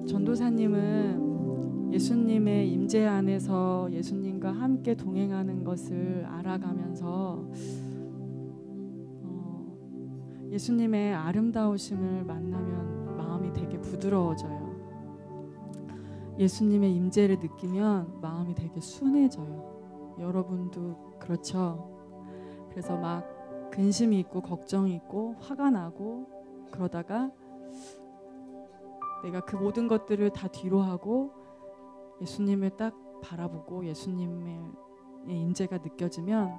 전도사님은 예수님의 임재 안에서 예수님과 함께 동행하는 것을 알아가면서 예수님의 아름다우심을 만나면 마음이 되게 부드러워져요. 예수님의 임재를 느끼면 마음이 되게 순해져요. 여러분도 그렇죠? 그래서 막 근심이 있고 걱정이 있고 화가 나고 그러다가 내가 그 모든 것들을 다 뒤로 하고 예수님을 딱 바라보고 예수님의 임재가 느껴지면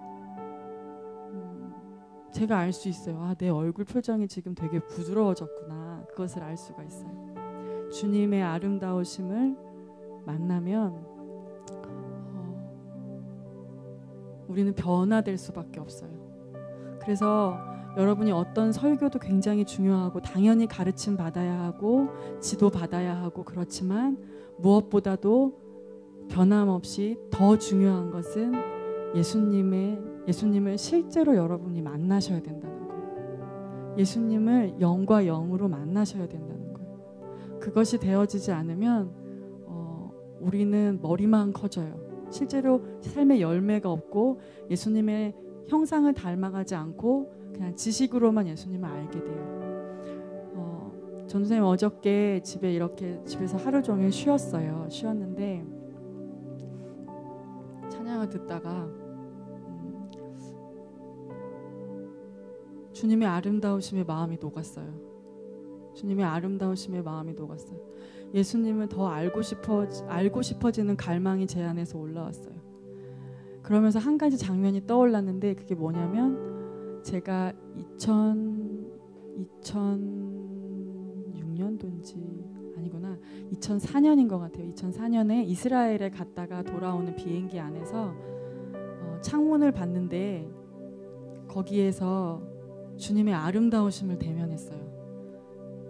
제가 알 수 있어요. 아, 내 얼굴 표정이 지금 되게 부드러워졌구나. 그것을 알 수가 있어요. 주님의 아름다우심을 만나면 우리는 변화될 수밖에 없어요. 그래서 여러분이 어떤 설교도 굉장히 중요하고 당연히 가르침 받아야 하고 지도 받아야 하고 그렇지만 무엇보다도 변함없이 더 중요한 것은 예수님을 실제로 여러분이 만나셔야 된다는 거예요. 예수님을 영과 영으로 만나셔야 된다는 거예요. 그것이 되어지지 않으면 우리는 머리만 커져요. 실제로 삶의 열매가 없고 예수님의 형상을 닮아가지 않고 그냥 지식으로만 예수님을 알게 돼요. 전도사님 어저께 집에서 하루 종일 쉬었는데 찬양을 듣다가 주님의 아름다우심에 마음이 녹았어요. 주님의 아름다우심에 마음이 녹았어요. 예수님을 더 알고 싶어지는 갈망이 제 안에서 올라왔어요. 그러면서 한 가지 장면이 떠올랐는데 그게 뭐냐면 제가 2006년도인지 아니구나 2004년인 것 같아요. 2004년에 이스라엘에 갔다가 돌아오는 비행기 안에서 창문을 봤는데 거기에서 주님의 아름다우심을 대면했어요.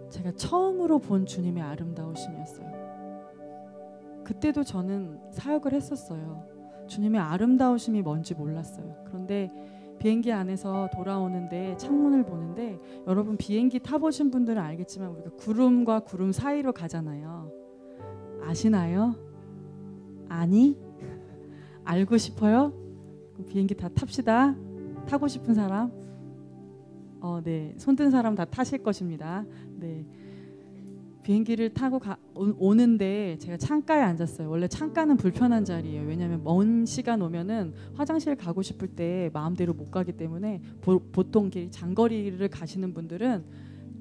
제가 처음으로 본 주님의 아름다우심이었어요. 그때도 저는 사역을 했었어요. 주님의 아름다우심이 뭔지 몰랐어요. 그런데 비행기 안에서 돌아오는데 창문을 보는데 여러분 비행기 타보신 분들은 알겠지만 우리가 구름과 구름 사이로 가잖아요. 아시나요? 아니? 알고 싶어요? 비행기 다 탑시다. 타고 싶은 사람? 네, 손든 사람 다 타실 것입니다. 네, 비행기를 타고 오는데 제가 창가에 앉았어요. 원래 창가는 불편한 자리예요. 왜냐하면 먼 시간 오면은 화장실 가고 싶을 때 마음대로 못 가기 때문에 보통 장거리를 가시는 분들은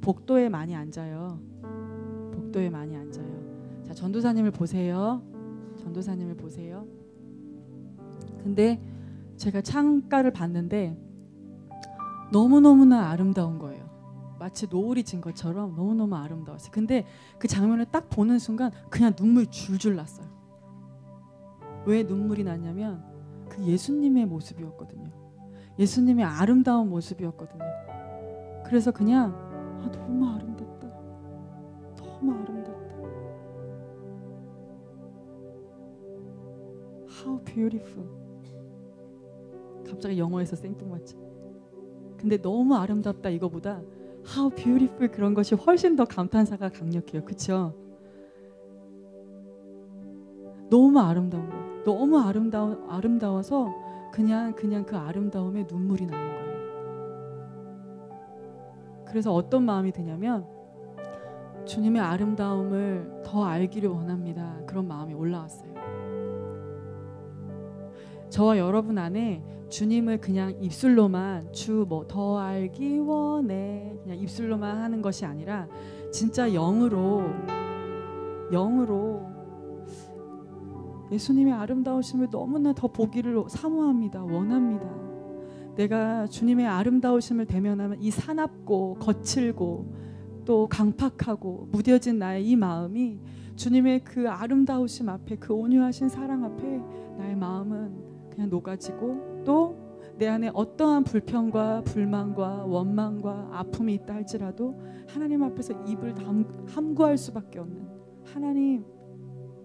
복도에 많이 앉아요. 복도에 많이 앉아요. 자, 전도사님을 보세요. 전도사님을 보세요. 근데 제가 창가를 봤는데 너무너무나 아름다운 거예요. 마치 노을이 진 것처럼 너무너무 아름다웠어요. 근데 그 장면을 딱 보는 순간 그냥 눈물이 줄줄 났어요. 왜 눈물이 났냐면 그 예수님의 모습이었거든요. 예수님의 아름다운 모습이었거든요. 그래서 그냥 너무 아름답다. 너무 아름답다. How beautiful. 갑자기 영어에서 생뚱맞지. 근데 너무 아름답다 이거보다 How beautiful 그런 것이 훨씬 더 감탄사가 강력해요. 그렇죠? 너무 아름다운 거. 너무 아름다워서 그냥 그 아름다움에 눈물이 나는 거예요. 그래서 어떤 마음이 드냐면 주님의 아름다움을 더 알기를 원합니다. 그런 마음이 올라왔어요. 저와 여러분 안에 주님을 그냥 입술로만 더 알기 원해 그냥 입술로만 하는 것이 아니라 진짜 영으로 예수님의 아름다우심을 너무나 더 보기를 사모합니다. 원합니다. 내가 주님의 아름다우심을 대면하면 이 사납고 거칠고 또 강팍하고 무뎌진 나의 이 마음이 주님의 그 아름다우심 앞에 그 온유하신 사랑 앞에 나의 마음은 그냥 녹아지고 또 내 안에 어떠한 불평과 불만과 원망과 아픔이 있다 할지라도 하나님 앞에서 입을 함구할 수밖에 없는 하나님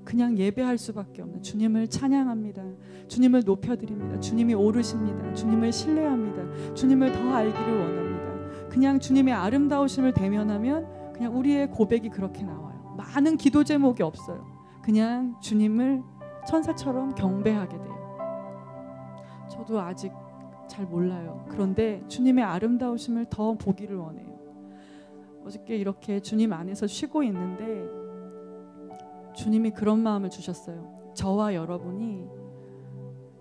그냥 예배할 수밖에 없는 주님을 찬양합니다. 주님을 높여드립니다. 주님이 오르십니다. 주님을 신뢰합니다. 주님을 더 알기를 원합니다. 그냥 주님의 아름다우심을 대면하면 그냥 우리의 고백이 그렇게 나와요. 많은 기도 제목이 없어요. 그냥 주님을 천사처럼 경배하게 돼요. 저도 아직 잘 몰라요. 그런데 주님의 아름다우심을 더 보기를 원해요. 어저께 이렇게 주님 안에서 쉬고 있는데 주님이 그런 마음을 주셨어요. 저와 여러분이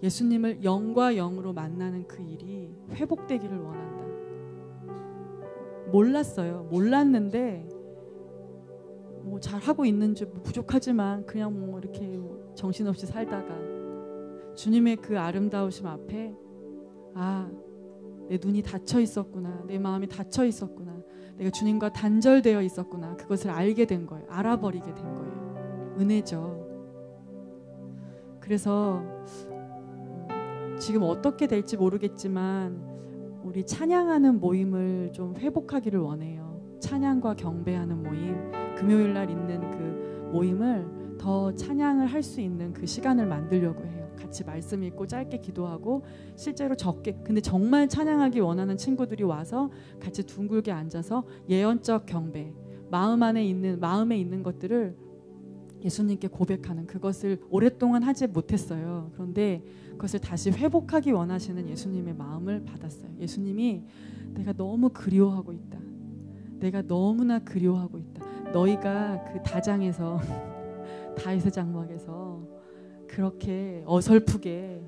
예수님을 영과 영으로 만나는 그 일이 회복되기를 원한다. 몰랐어요. 몰랐는데 뭐 잘하고 있는지 부족하지만 그냥 뭐 이렇게 정신없이 살다가 주님의 그 아름다우심 앞에 내 눈이 닫혀 있었구나. 내 마음이 닫혀 있었구나. 내가 주님과 단절되어 있었구나. 그것을 알게 된 거예요. 알아버리게 된 거예요. 은혜죠. 그래서 지금 어떻게 될지 모르겠지만 우리 찬양하는 모임을 좀 회복하기를 원해요. 찬양과 경배하는 모임, 금요일 날 있는 그 모임을 더 찬양을 할 수 있는 그 시간을 만들려고 해요. 같이 말씀 읽고 짧게 기도하고 실제로 적게, 근데 정말 찬양하기 원하는 친구들이 와서 같이 둥글게 앉아서 예언적 경배, 마음에 있는 것들을 예수님께 고백하는, 그것을 오랫동안 하지 못했어요. 그런데 그것을 다시 회복하기 원하시는 예수님의 마음을 받았어요. 예수님이 내가 너무 그리워하고 있다. 내가 너무나 그리워하고 있다. 너희가 그 다장에서 다윗의 장막에서 그렇게 어설프게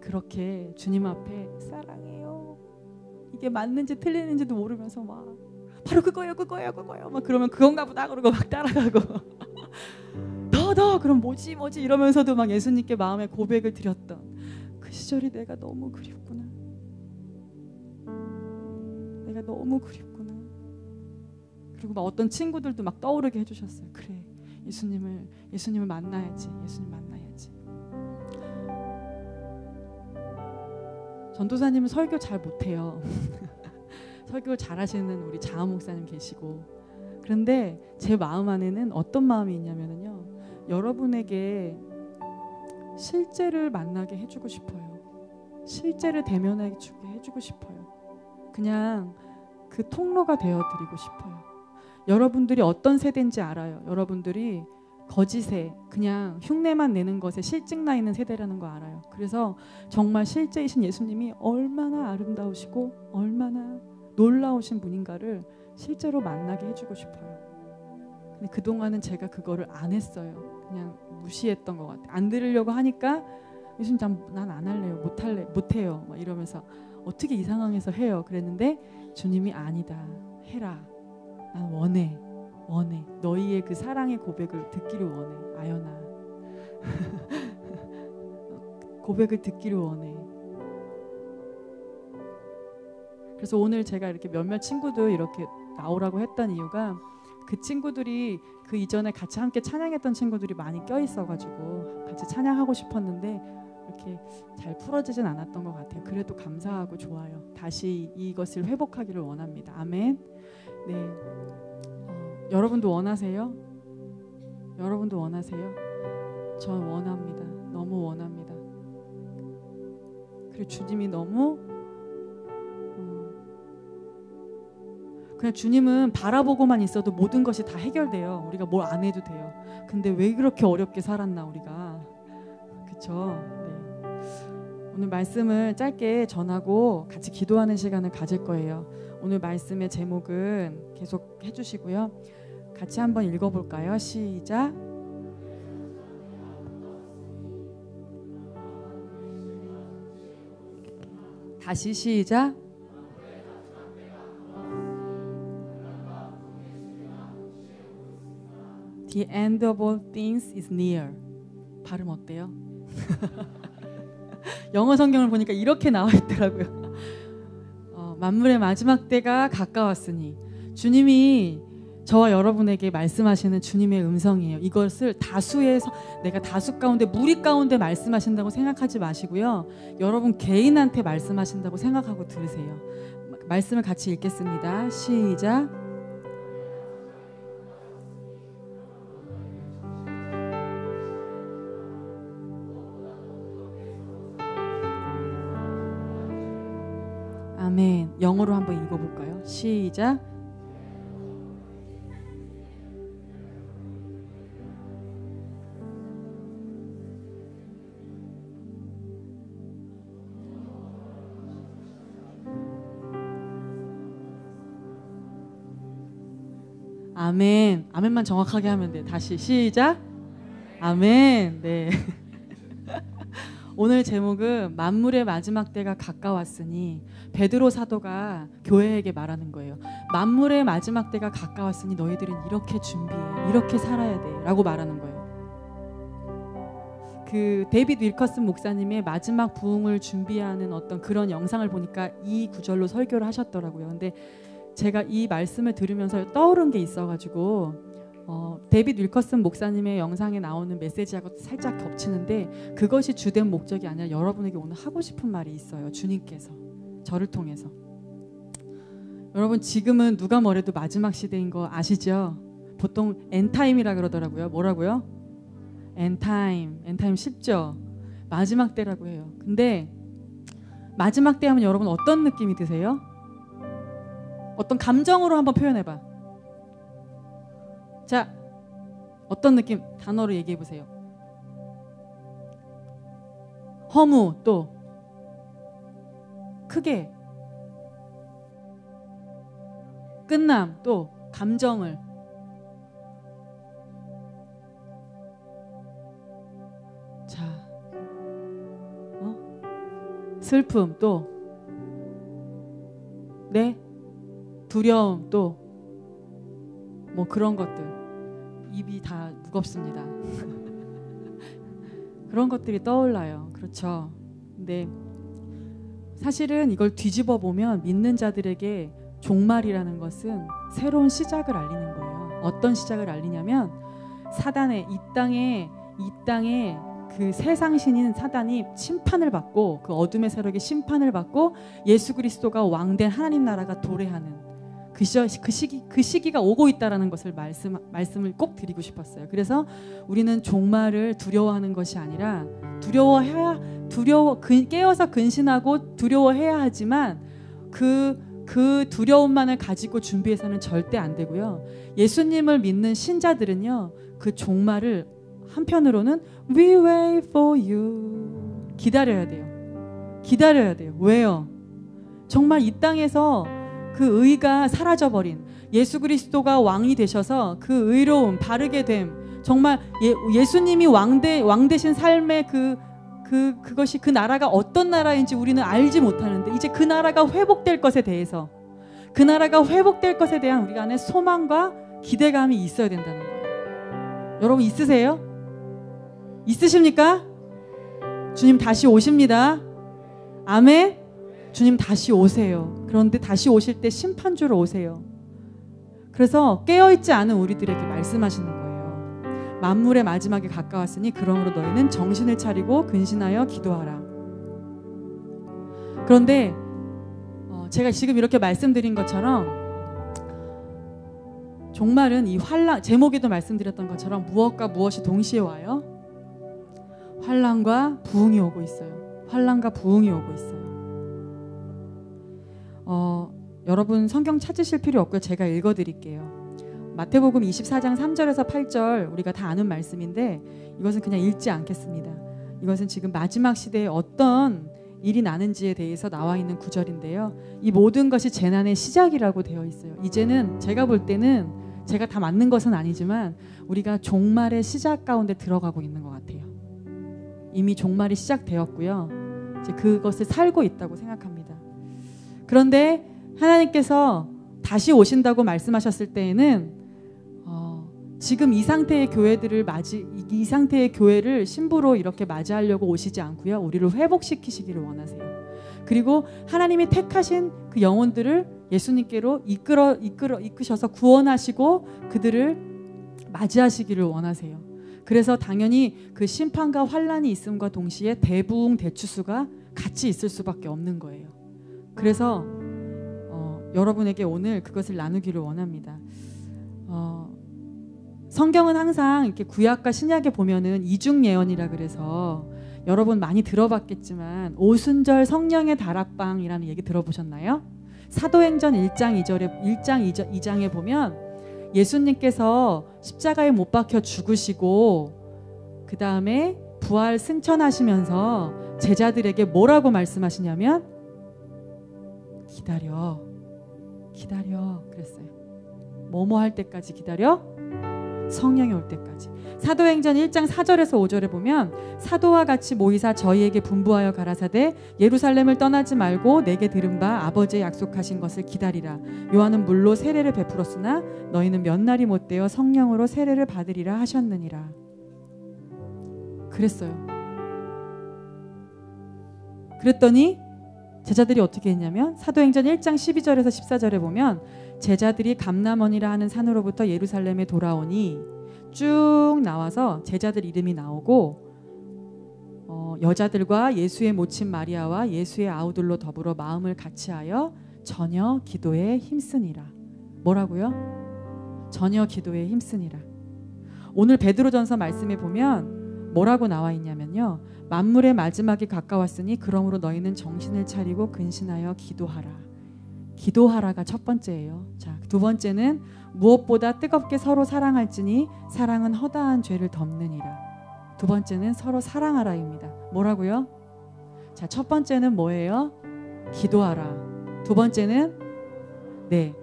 그렇게 주님 앞에 사랑해요, 이게 맞는지 틀리는지도 모르면서 막 바로 그거예요 막 그러면 그건가 보다 그러고 막 따라가고 더 그럼 뭐지 이러면서도 막 예수님께 마음의 고백을 드렸던 그 시절이 내가 너무 그립구나. 내가 너무 그립구나. 그리고 막 어떤 친구들도 막 떠오르게 해주셨어요. 그래, 예수님을 만나야지. 예수님 만나야지. 전도사님은 설교 잘 못해요. 설교 잘하시는 우리 자아 목사님 계시고, 그런데 제 마음 안에는 어떤 마음이 있냐면요, 여러분에게 실제를 만나게 해주고 싶어요. 실제를 대면해주게 해주고 싶어요. 그냥 그 통로가 되어드리고 싶어요. 여러분들이 어떤 세대인지 알아요. 여러분들이 거짓에 그냥 흉내만 내는 것에 실증나 있는 세대라는 거 알아요. 그래서 정말 실제이신 예수님이 얼마나 아름다우시고 얼마나 놀라우신 분인가를 실제로 만나게 해주고 싶어요. 근데 그동안은 제가 그거를 안 했어요. 그냥 무시했던 것 같아요. 안 들으려고 하니까 예수님 난 안 할래요. 못해요. 막 이러면서 어떻게 이 상황에서 해요. 그랬는데 주님이 아니다. 해라. 난 원해. 너희의 그 사랑의 고백을 듣기를 원해. 아연아. 고백을 듣기를 원해. 그래서 오늘 제가 이렇게 몇몇 친구들 이렇게 나오라고 했던 이유가, 그 친구들이 그 이전에 같이 함께 찬양했던 친구들이 많이 껴있어가지고 같이 찬양하고 싶었는데 이렇게 잘 풀어지진 않았던 것 같아요. 그래도 감사하고 좋아요. 다시 이것을 회복하기를 원합니다. 아멘. 네, 여러분도 원하세요? 여러분도 원하세요? 전 원합니다. 너무 원합니다. 그리고 주님이 너무 그냥 주님은 바라보고만 있어도 모든 것이 다 해결돼요. 우리가 뭘 안 해도 돼요. 근데 왜 그렇게 어렵게 살았나 우리가. 그쵸? 네. 오늘 말씀을 짧게 전하고 같이 기도하는 시간을 가질 거예요. 오늘 말씀의 제목은 계속 해주시고요. 같이 한번 읽어볼까요? 시작. 다시 시작. The end of all things is near. 발음 어때요? 영어 성경을 보니까 이렇게 나와 있더라고요. 만물의 마지막 때가 가까웠으니. 주님이 저와 여러분에게 말씀하시는 주님의 음성이에요. 이것을 내가 다수 가운데, 무리 가운데 말씀하신다고 생각하지 마시고요. 여러분 개인한테 말씀하신다고 생각하고 들으세요. 말씀을 같이 읽겠습니다. 시작. 아멘. 영어로 한번 읽어볼까요? 시작. 아멘. 아멘만 정확하게 하면 돼. 다시 시작. 아멘. 네. 오늘 제목은 만물의 마지막 때가 가까웠으니, 베드로 사도가 교회에게 말하는 거예요. 만물의 마지막 때가 가까웠으니 너희들은 이렇게 준비해, 이렇게 살아야 돼 라고 말하는 거예요. 그 데이비드 윌커슨 목사님의 마지막 부흥을 준비하는 어떤 그런 영상을 보니까 이 구절로 설교를 하셨더라고요. 근데 제가 이 말씀을 들으면서 떠오른 게 있어가지고 데이비드 윌커슨 목사님의 영상에 나오는 메시지하고 살짝 겹치는데, 그것이 주된 목적이 아니라 여러분에게 오늘 하고 싶은 말이 있어요. 주님께서 저를 통해서. 여러분, 지금은 누가 뭐래도 마지막 시대인 거 아시죠? 보통 엔타임이라 그러더라고요. 뭐라고요? 엔타임 쉽죠? 마지막 때라고 해요. 근데 마지막 때 하면 여러분 어떤 느낌이 드세요? 어떤 감정으로 한번 표현해봐. 자, 어떤 느낌? 단어로 얘기해 보세요. 허무, 또 크게, 끝남, 또 감정을. 자, 슬픔, 또 네, 두려움, 또 뭐 그런 것들. 입이 다 무겁습니다. 그런 것들이 떠올라요. 그렇죠? 근데 사실은 이걸 뒤집어 보면 믿는 자들에게 종말이라는 것은 새로운 시작을 알리는 거예요. 어떤 시작을 알리냐면, 사단의 이 땅에 그 세상 신인 사단이 심판을 받고, 그 어둠의 세력의 심판을 받고 예수 그리스도가 왕된 하나님 나라가 도래하는 그 시기가 오고 있다라는 것을 말씀을 꼭 드리고 싶었어요. 그래서 우리는 종말을 두려워하는 것이 아니라, 깨어서 근신하고 두려워해야 하지만 그 두려움만을 가지고 준비해서는 절대 안 되고요. 예수님을 믿는 신자들은요, 그 종말을 한편으로는 We wait for you, 기다려야 돼요. 왜요? 정말 이 땅에서 그 의가 사라져버린, 예수 그리스도가 왕이 되셔서 그 의로움, 바르게 됨, 정말 예수님이 왕 되신 삶의 그것이, 그 나라가 어떤 나라인지 우리는 알지 못하는데, 이제 그 나라가 회복될 것에 대해서, 그 나라가 회복될 것에 대한 우리 안에 소망과 기대감이 있어야 된다는 거예요. 여러분 있으세요? 있으십니까? 주님 다시 오십니다. 아멘. 주님 다시 오세요. 그런데 다시 오실 때 심판주로 오세요. 그래서 깨어있지 않은 우리들에게 말씀하시는 거예요. 만물의 마지막에 가까웠으니 그러므로 너희는 정신을 차리고 근신하여 기도하라. 그런데 제가 지금 이렇게 말씀드린 것처럼, 종말은 이 환난, 제목에도 말씀드렸던 것처럼 무엇과 무엇이 동시에 와요? 환난과 부흥이 오고 있어요. 환난과 부흥이 오고 있어요. 여러분 성경 찾으실 필요 없고요. 제가 읽어드릴게요. 마태복음 24장 3절에서 8절, 우리가 다 아는 말씀인데 이것은 그냥 읽지 않겠습니다. 이것은 지금 마지막 시대에 어떤 일이 나는지에 대해서 나와 있는 구절인데요. 이 모든 것이 재난의 시작이라고 되어 있어요. 이제는 제가 볼 때는, 제가 다 맞는 것은 아니지만 우리가 종말의 시작 가운데 들어가고 있는 것 같아요. 이미 종말이 시작되었고요. 이제 그것을 살고 있다고 생각합니다. 그런데 하나님께서 다시 오신다고 말씀하셨을 때에는 지금 이 상태의 이 상태의 교회를 신부로 이렇게 맞이하려고 오시지 않고요. 우리를 회복시키시기를 원하세요. 그리고 하나님이 택하신 그 영혼들을 예수님께로 이끄셔서 구원하시고 그들을 맞이하시기를 원하세요. 그래서 당연히 그 심판과 환난이 있음과 동시에 대부흥 대추수가 같이 있을 수밖에 없는 거예요. 그래서 여러분에게 오늘 그것을 나누기를 원합니다. 성경은 항상 이렇게 구약과 신약에 보면은 이중 예언이라 그래서, 여러분 많이 들어봤겠지만 오순절 성령의 다락방이라는 얘기 들어보셨나요? 사도행전 1장 2장에 보면 예수님께서 십자가에 못 박혀 죽으시고 그 다음에 부활 승천하시면서 제자들에게 뭐라고 말씀하시냐면 기다려 그랬어요. 뭐뭐 할 때까지 기다려? 성령이 올 때까지. 사도행전 1장 4절에서 5절에 보면 사도와 같이 모이사 저희에게 분부하여 가라사대 예루살렘을 떠나지 말고 내게 들은 바 아버지의 약속하신 것을 기다리라. 요한은 물로 세례를 베풀었으나 너희는 몇 날이 못되어 성령으로 세례를 받으리라 하셨느니라. 그랬어요. 그랬더니 제자들이 어떻게 했냐면 사도행전 1장 12절에서 14절에 보면 제자들이 감람원이라 하는 산으로부터 예루살렘에 돌아오니 쭉 나와서 제자들 이름이 나오고 여자들과 예수의 모친 마리아와 예수의 아우들로 더불어 마음을 같이하여 전혀 기도에 힘쓰니라. 뭐라고요? 전혀 기도에 힘쓰니라. 오늘 베드로전서 말씀에 보면 뭐라고 나와 있냐면요. 만물의 마지막이 가까웠으니 그러므로 너희는 정신을 차리고 근신하여 기도하라. 기도하라가 첫 번째예요. 자, 두 번째는 무엇보다 뜨겁게 서로 사랑할지니 사랑은 허다한 죄를 덮느니라. 두 번째는 서로 사랑하라입니다. 뭐라고요? 자, 첫 번째는 뭐예요? 기도하라. 두 번째는 네.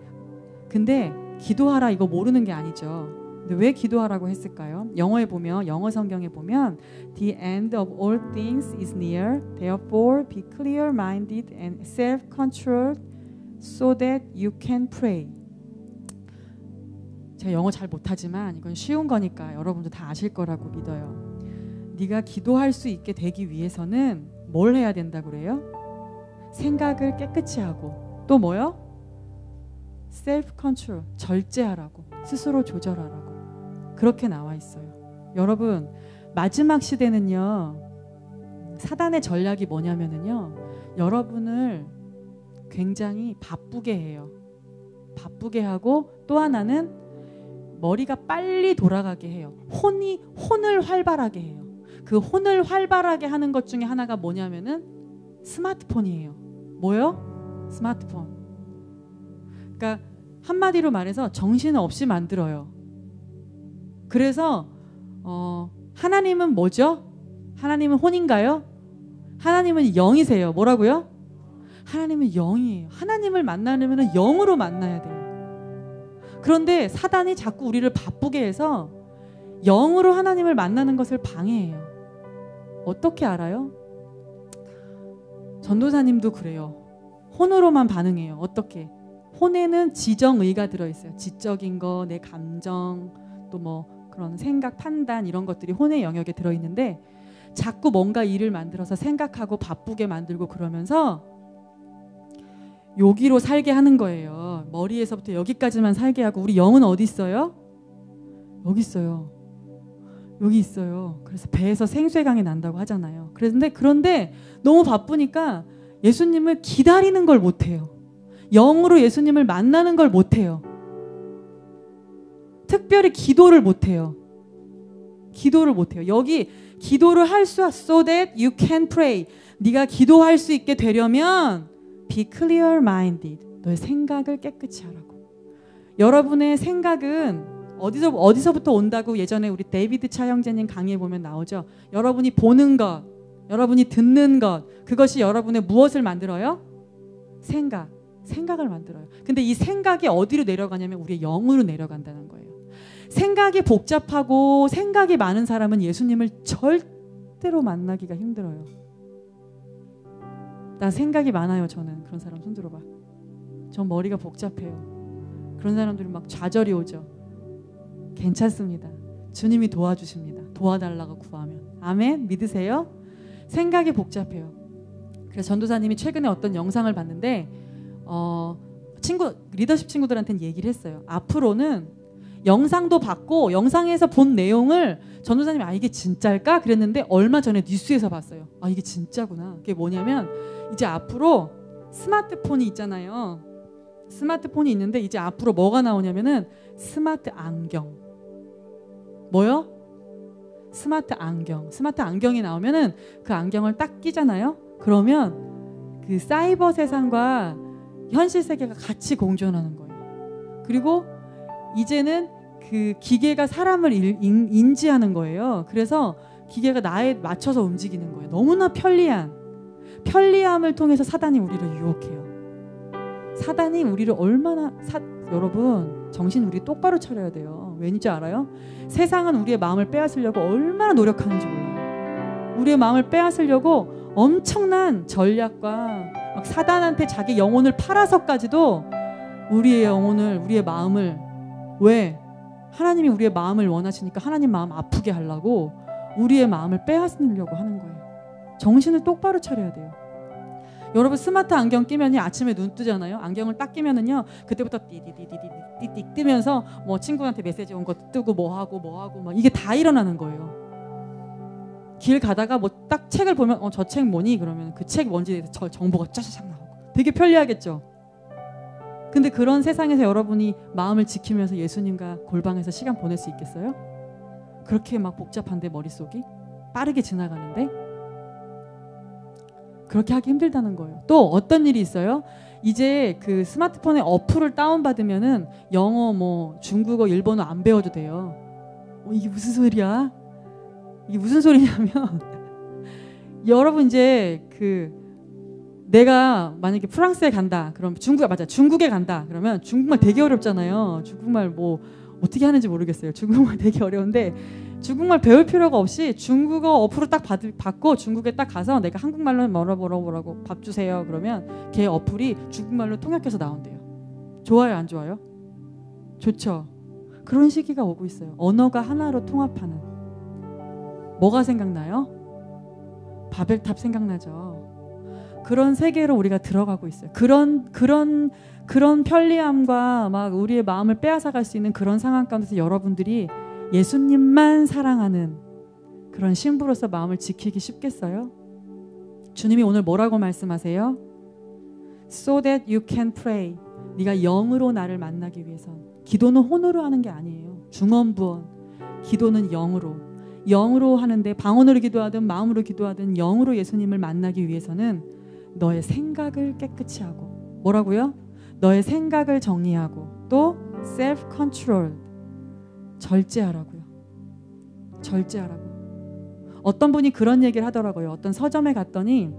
근데 기도하라 이거 모르는 게 아니죠. 근데 왜 기도하라고 했을까요? 영어에 보면 영어 성경에 보면 The end of all things is near. Therefore be clear-minded and self-controlled so that you can pray. 제가 영어 잘 못하지만 이건 쉬운 거니까 여러분도 다 아실 거라고 믿어요. 네가 기도할 수 있게 되기 위해서는 뭘 해야 된다고 그래요? 생각을 깨끗이 하고 또 뭐요? 셀프 컨트롤, 절제하라고, 스스로 조절하라고 그렇게 나와 있어요. 여러분 마지막 시대는요 사단의 전략이 뭐냐면은요 여러분을 굉장히 바쁘게 해요. 바쁘게 하고 또 하나는 머리가 빨리 돌아가게 해요. 혼을 활발하게 해요. 그 혼을 활발하게 하는 것 중에 하나가 뭐냐면은 스마트폰이에요. 뭐요? 스마트폰. 그러니까 한마디로 말해서 정신을 없이 만들어요. 그래서 하나님은 뭐죠? 하나님은 혼인가요? 하나님은 영이세요. 뭐라고요? 하나님은 영이에요. 하나님을 만나려면 영으로 만나야 돼요. 그런데 사단이 자꾸 우리를 바쁘게 해서 영으로 하나님을 만나는 것을 방해해요. 어떻게 알아요? 전도사님도 그래요. 혼으로만 반응해요. 어떻게? 혼에는 지정의가 들어있어요. 지적인 거, 내 감정, 또 뭐 그런 생각, 판단 이런 것들이 혼의 영역에 들어있는데 자꾸 뭔가 일을 만들어서 생각하고 바쁘게 만들고 그러면서 여기로 살게 하는 거예요. 머리에서부터 여기까지만 살게 하고 우리 영은 어디 있어요? 여기 있어요. 여기 있어요. 그래서 배에서 생수해강이 난다고 하잖아요. 그런데 너무 바쁘니까 예수님을 기다리는 걸 못해요. 영으로 예수님을 만나는 걸 못해요. 특별히 기도를 못해요. 기도를 못해요. 여기 기도를 할 수 so that you can pray. 네가 기도할 수 있게 되려면 be clear-minded. 너의 생각을 깨끗이 하라고. 여러분의 생각은 어디서부터 온다고 예전에 우리 데이비드 차 형제님 강의에 보면 나오죠. 여러분이 보는 것, 여러분이 듣는 것, 그것이 여러분의 무엇을 만들어요? 생각을 만들어요. 근데 이 생각이 어디로 내려가냐면 우리의 영으로 내려간다는 거예요. 생각이 복잡하고 생각이 많은 사람은 예수님을 절대로 만나기가 힘들어요. 나 생각이 많아요. 저는 그런 사람 손 들어봐. 전 머리가 복잡해요. 그런 사람들이 막 좌절이 오죠. 괜찮습니다. 주님이 도와주십니다. 도와달라고 구하면. 아멘. 믿으세요? 생각이 복잡해요. 그래서 전도사님이 최근에 어떤 영상을 봤는데 리더십 친구들한테는 얘기를 했어요. 앞으로는 영상도 봤고 영상에서 본 내용을 전도사님이 이게 진짜일까? 그랬는데 얼마 전에 뉴스에서 봤어요. 이게 진짜구나. 그게 뭐냐면 이제 앞으로 스마트폰이 있잖아요. 스마트폰이 있는데 이제 앞으로 뭐가 나오냐면은 스마트 안경. 뭐요? 스마트 안경. 스마트 안경이 나오면은 그 안경을 딱 끼잖아요. 그러면 그 사이버 세상과 현실 세계가 같이 공존하는 거예요. 그리고 이제는 그 기계가 사람을 인지하는 거예요. 그래서 기계가 나에 맞춰서 움직이는 거예요. 너무나 편리함을 통해서 사단이 우리를 유혹해요. 사단이 우리를 얼마나 여러분 정신 우리 똑바로 차려야 돼요. 왠지 알아요? 세상은 우리의 마음을 빼앗으려고 얼마나 노력하는지 몰라요. 우리의 마음을 빼앗으려고 엄청난 전략과 막 사단한테 자기 영혼을 팔아서까지도 우리의 영혼을, 우리의 마음을, 왜? 하나님이 우리의 마음을 원하시니까 하나님 마음 아프게 하려고 우리의 마음을 빼앗으려고 하는 거예요. 정신을 똑바로 차려야 돼요. 여러분 스마트 안경 끼면이 아침에 눈 뜨잖아요. 안경을 딱 끼면은요, 그때부터 띠띠띠띠띠띠 뜨면서 뭐 친구한테 메시지 온 것도 뜨고 뭐 하고 막 이게 다 일어나는 거예요. 길 가다가 뭐 딱 책을 보면 저 책 뭐니? 그러면 그 책 뭔지에 대해서 정보가 짜자작 나오고 되게 편리하겠죠. 근데 그런 세상에서 여러분이 마음을 지키면서 예수님과 골방에서 시간 보낼 수 있겠어요? 그렇게 막 복잡한데 머릿속이 빠르게 지나가는데 그렇게 하기 힘들다는 거예요. 또 어떤 일이 있어요? 이제 그 스마트폰에 어플을 다운받으면은 영어, 뭐 중국어, 일본어 안 배워도 돼요. 이게 무슨 소리야? 이게 무슨 소리냐면 여러분 이제 내가 만약에 프랑스에 간다. 그럼 중국에 간다. 그러면 중국말 되게 어렵잖아요. 중국말 뭐 어떻게 하는지 모르겠어요. 중국말 되게 어려운데 중국말 배울 필요가 없이 중국어 어플을 딱 받고 중국에 딱 가서 내가 한국말로 뭐라고 밥 주세요. 그러면 걔 어플이 중국말로 통역해서 나온대요. 좋아요, 안 좋아요? 좋죠. 그런 시기가 오고 있어요. 언어가 하나로 통합하는. 뭐가 생각나요? 바벨탑 생각나죠. 그런 세계로 우리가 들어가고 있어요. 그런 편리함과 막 우리의 마음을 빼앗아갈 수 있는 그런 상황 가운데서 여러분들이 예수님만 사랑하는 그런 신부로서 마음을 지키기 쉽겠어요? 주님이 오늘 뭐라고 말씀하세요? So that you can pray. 네가 영으로 나를 만나기 위해서. 기도는 혼으로 하는 게 아니에요. 중언부언. 기도는 영으로 하는데 방언으로 기도하든 마음으로 기도하든 영으로 예수님을 만나기 위해서는 너의 생각을 깨끗이 하고, 뭐라고요? 너의 생각을 정리하고, 또 self control, 절제하라고요. 어떤 분이 그런 얘기를 하더라고요. 어떤 서점에 갔더니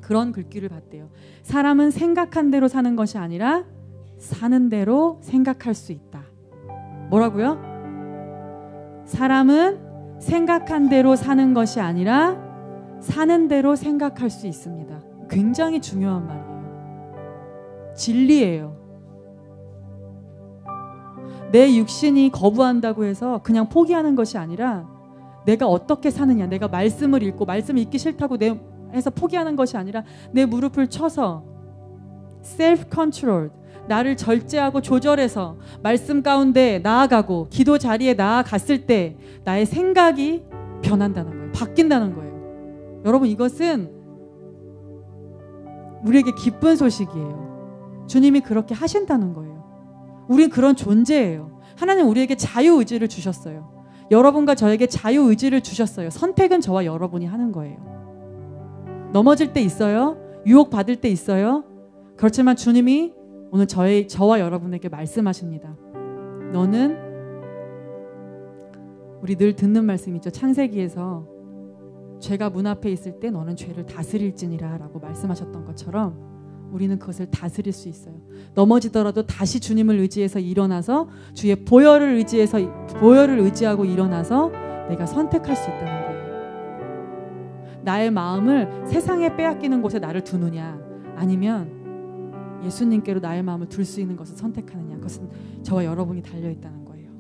그런 글귀를 봤대요. 사람은 생각한 대로 사는 것이 아니라 사는 대로 생각할 수 있다. 뭐라고요? 사람은 생각한 대로 사는 것이 아니라 사는 대로 생각할 수 있습니다. 굉장히 중요한 말이에요. 진리예요. 내 육신이 거부한다고 해서 그냥 포기하는 것이 아니라 내가 어떻게 사느냐, 내가 말씀을 읽고 말씀을 읽기 싫다고 해서 포기하는 것이 아니라 내 무릎을 쳐서 self control, 나를 절제하고 조절해서 말씀 가운데 나아가고 기도 자리에 나아갔을 때 나의 생각이 변한다는 거예요. 바뀐다는 거예요. 여러분, 이것은 우리에게 기쁜 소식이에요. 주님이 그렇게 하신다는 거예요. 우린 그런 존재예요. 하나님 우리에게 자유의지를 주셨어요. 여러분과 저에게 자유의지를 주셨어요. 선택은 저와 여러분이 하는 거예요. 넘어질 때 있어요. 유혹받을 때 있어요. 그렇지만 주님이 오늘 저와 여러분에게 말씀하십니다. 너는, 우리 늘 듣는 말씀이죠. 창세기에서 죄가 문 앞에 있을 때 너는 죄를 다스릴지니라 라고 말씀하셨던 것처럼 우리는 그것을 다스릴 수 있어요. 넘어지더라도 다시 주님을 의지해서 일어나서 주의 보혈을 의지하고 일어나서 내가 선택할 수 있다는 거예요. 나의 마음을 세상에 빼앗기는 곳에 나를 두느냐, 아니면 예수님께로 나의 마음을 둘 수 있는 것을 선택하느냐, 그것은 저와 여러분이 달려있다는 거예요.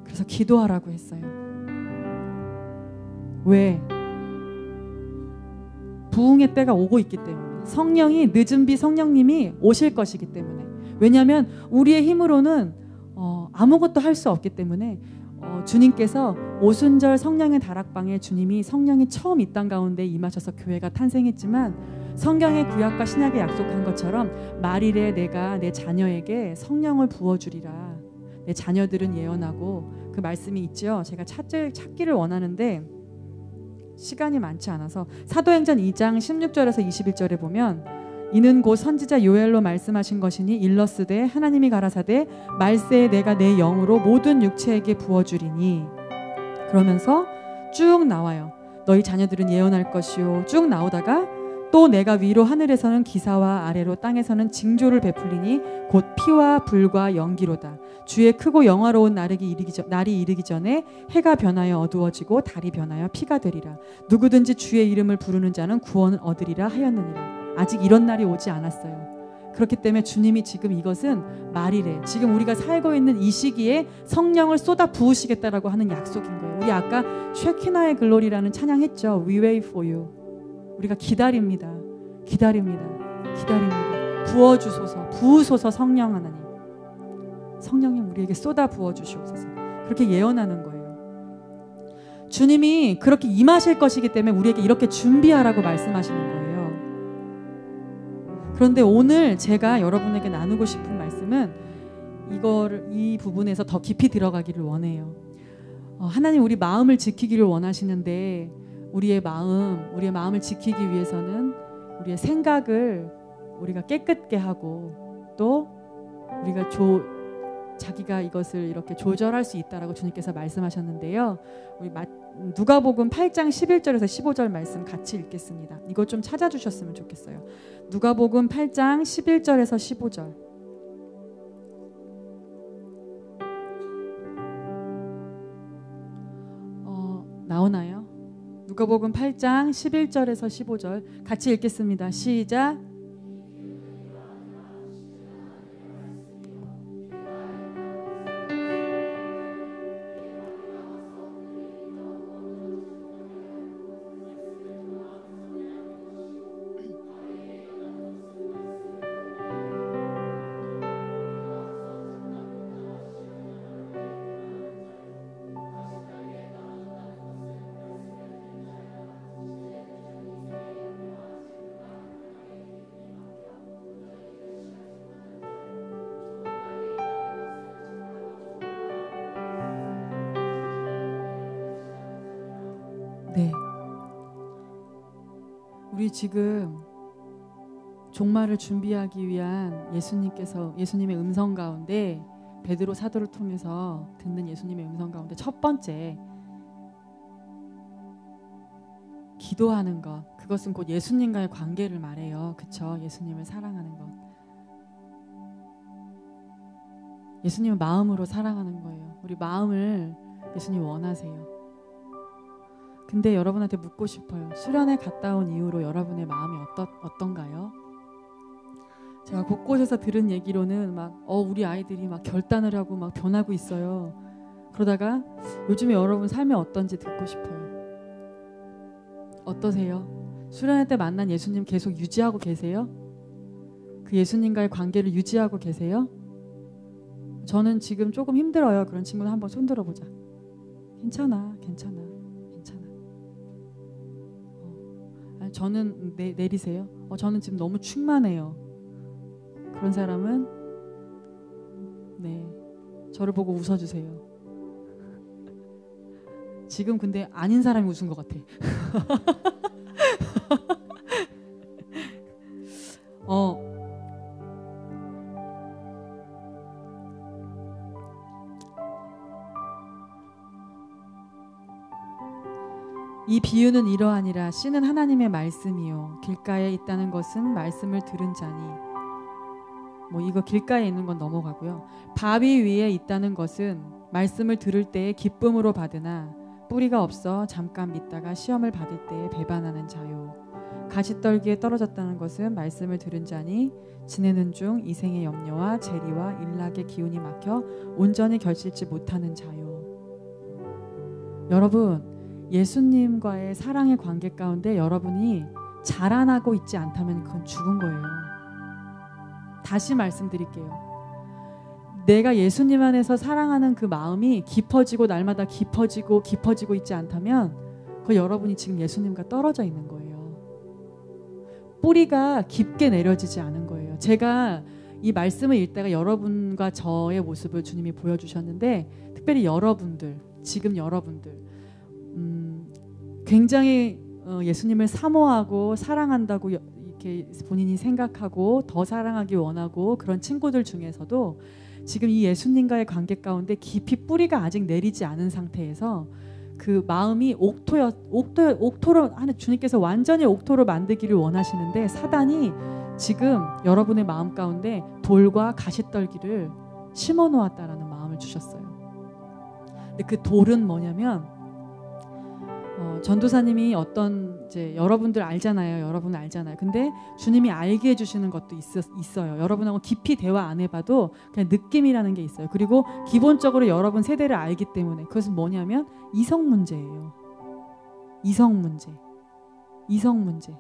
그래서 기도하라고 했어요. 왜? 부흥의 때가 오고 있기 때문에, 성령이 늦은 비 성령님이 오실 것이기 때문에. 왜냐하면 우리의 힘으로는 아무것도 할 수 없기 때문에 주님께서 오순절 성령의 다락방에 주님이 성령이 처음 이 땅 가운데 임하셔서 교회가 탄생했지만, 성경의 구약과 신약에 약속한 것처럼 말일에 내가 내 자녀에게 성령을 부어주리라. 내 자녀들은 예언하고, 그 말씀이 있죠. 제가 찾기를 원하는데 시간이 많지 않아서 사도행전 2장 16절에서 21절에 보면, 이는 곧 선지자 요엘로 말씀하신 것이니 일러스되 하나님이 가라사대 말세에 내가 내 영으로 모든 육체에게 부어주리니, 그러면서 쭉 나와요. 너희 자녀들은 예언할 것이요, 쭉 나오다가 또 내가 위로 하늘에서는 기사와 아래로 땅에서는 징조를 베풀리니 곧 피와 불과 연기로다. 주의 크고 영화로운 날이 이르기 전에 해가 변하여 어두워지고 달이 변하여 피가 되리라. 누구든지 주의 이름을 부르는 자는 구원을 얻으리라 하였느니라. 아직 이런 날이 오지 않았어요. 그렇기 때문에 주님이 지금 이것은 말이래. 지금 우리가 살고 있는 이 시기에 성령을 쏟아 부으시겠다라고 하는 약속인 거예요. 우리 아까 쉐키나의 글로리라는 찬양했죠. We wait for you. 우리가 기다립니다. 기다립니다. 부어주소서, 부으소서. 성령 하나님, 성령님 우리에게 쏟아 부어주시옵소서. 그렇게 예언하는 거예요. 주님이 그렇게 임하실 것이기 때문에 우리에게 이렇게 준비하라고 말씀하시는 거예요. 그런데 오늘 제가 여러분에게 나누고 싶은 말씀은 이 부분에서 더 깊이 들어가기를 원해요. 하나님 우리 마음을 지키기를 원하시는데 우리의 마음을 지키기 위해서는 우리의 생각을 우리가 깨끗게 하고 또 우리가 자기가 이것을 이렇게 조절할 수 있다라고 주님께서 말씀하셨는데요. 우리 누가복음 8장 11절에서 15절 말씀 같이 읽겠습니다. 이거 좀 찾아주셨으면 좋겠어요. 누가복음 8장 11절에서 15절. 나오나요? 누가복음 8장 11절에서 15절 같이 읽겠습니다. 시작. 네. 우리 지금 종말을 준비하기 위한 예수님의 음성 가운데 베드로 사도를 통해서 듣는 예수님의 음성 가운데 첫 번째 기도하는 것, 그것은 곧 예수님과의 관계를 말해요. 그쵸? 예수님을 사랑하는 것. 예수님을 마음으로 사랑하는 거예요. 우리 마음을 예수님 원하세요. 근데 여러분한테 묻고 싶어요. 수련회 갔다 온 이후로 여러분의 마음이 어떤가요? 제가 곳곳에서 들은 얘기로는 우리 아이들이 결단을 하고 변하고 있어요. 그러다가 요즘에 여러분 삶이 어떤지 듣고 싶어요. 어떠세요? 수련회 때 만난 예수님 계속 유지하고 계세요? 그 예수님과의 관계를 유지하고 계세요? 저는 지금 조금 힘들어요. 그런 친구는 한번 손 들어보자. 괜찮아. 저는 내리세요. 저는 지금 너무 충만해요. 그런 사람은 저를 보고 웃어주세요. 지금 근데 아닌 사람이 웃은 것 같아. 이 비유는 이러하니라. 씨는 하나님의 말씀이요 길가에 있다는 것은 말씀을 들은 자니. 이거 길가에 있는 건 넘어가고요. 바위 위에 있다는 것은 말씀을 들을 때에 기쁨으로 받으나 뿌리가 없어 잠깐 믿다가 시험을 받을 때에 배반하는 자요. 가시떨기에 떨어졌다는 것은 말씀을 들은 자니 지내는 중 이생의 염려와 재리와 일락의 기운이 막혀 온전히 결실치 못하는 자요. 여러분, 예수님과의 사랑의 관계 가운데 여러분이 자라나고 있지 않다면 그건 죽은 거예요. 다시 말씀드릴게요. 내가 예수님 안에서 사랑하는 그 마음이 깊어지고 날마다 깊어지고 있지 않다면 그 여러분이 지금 예수님과 떨어져 있는 거예요. 뿌리가 깊게 내려지지 않은 거예요. 제가 이 말씀을 읽다가 여러분과 저의 모습을 주님이 보여주셨는데, 특별히 지금 여러분들 굉장히 예수님을 사모하고 사랑한다고 이렇게 본인이 생각하고 더 사랑하기 원하고 그런 친구들 중에서도 지금 이 예수님과의 관계 가운데 깊이 뿌리가 아직 내리지 않은 상태에서 그 마음이 옥토로 하는 주님께서 완전히 옥토로 만들기를 원하시는데 사단이 지금 여러분의 마음 가운데 돌과 가시떨기를 심어 놓았다라는 마음을 주셨어요. 근데 그 돌은 뭐냐면 전도사님이 어떤 이제 여러분들 알잖아요. 여러분 알잖아요. 근데 주님이 알게 해주시는 것도 있어요. 여러분하고 깊이 대화 안 해봐도 그냥 느낌이라는 게 있어요. 그리고 기본적으로 여러분 세대를 알기 때문에 그것은 뭐냐면 이성 문제예요. 이성 문제. 이성 문제.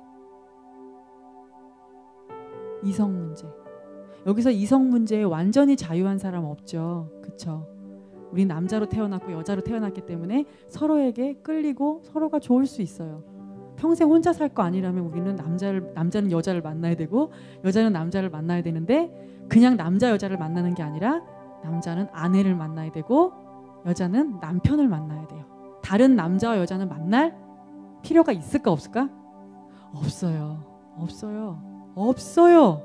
이성 문제. 여기서 이성 문제에 완전히 자유한 사람 없죠. 그쵸? 우리 남자로 태어났고 여자로 태어났기 때문에 서로에게 끌리고 서로가 좋을 수 있어요. 평생 혼자 살 거 아니라면 우리는 남자는 여자를 만나야 되고 여자는 남자를 만나야 되는데 그냥 남자 여자를 만나는 게 아니라 남자는 아내를 만나야 되고 여자는 남편을 만나야 돼요. 다른 남자와 여자는 만날 필요가 있을까 없을까? 없어요. 없어요. 없어요.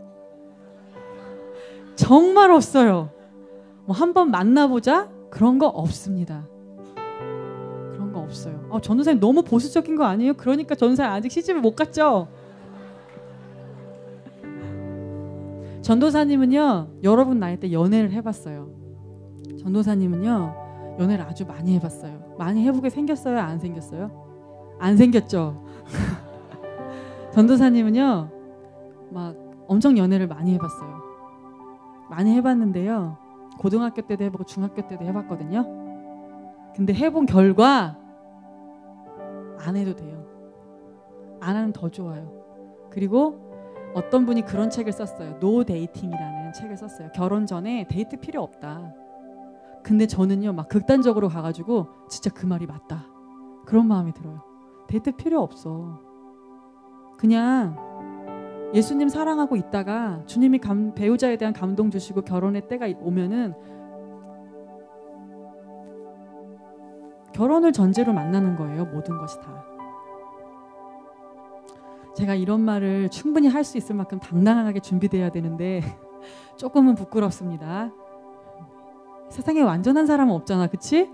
정말 없어요. 뭐 한번 만나보자? 그런 거 없습니다. 그런 거 없어요. 전도사님 너무 보수적인 거 아니에요? 그러니까 전도사님 아직 시집을 못 갔죠? 전도사님은요 여러분 나이 때 연애를 해봤어요. 전도사님은요 연애를 아주 많이 해봤어요. 많이 해보게 생겼어요? 안 생겼어요? 안 생겼죠? 전도사님은요 막 엄청 연애를 많이 해봤어요. 많이 해봤는데요 고등학교 때도 해보고 중학교 때도 해봤거든요. 근데 해본 결과 안 해도 돼요. 안 하면 더 좋아요. 그리고 어떤 분이 그런 책을 썼어요. 노 데이팅이라는 책을 썼어요. 결혼 전에 데이트 필요 없다. 근데 저는요 막 극단적으로 가가지고 진짜 그 말이 맞다. 그런 마음이 들어요. 데이트 필요 없어. 그냥 예수님 사랑하고 있다가 주님이 배우자에 대한 감동 주시고 결혼의 때가 오면은 결혼을 전제로 만나는 거예요. 모든 것이 다. 제가 이런 말을 충분히 할 수 있을 만큼 당당하게 준비돼야 되는데 조금은 부끄럽습니다. 세상에 완전한 사람은 없잖아. 그치?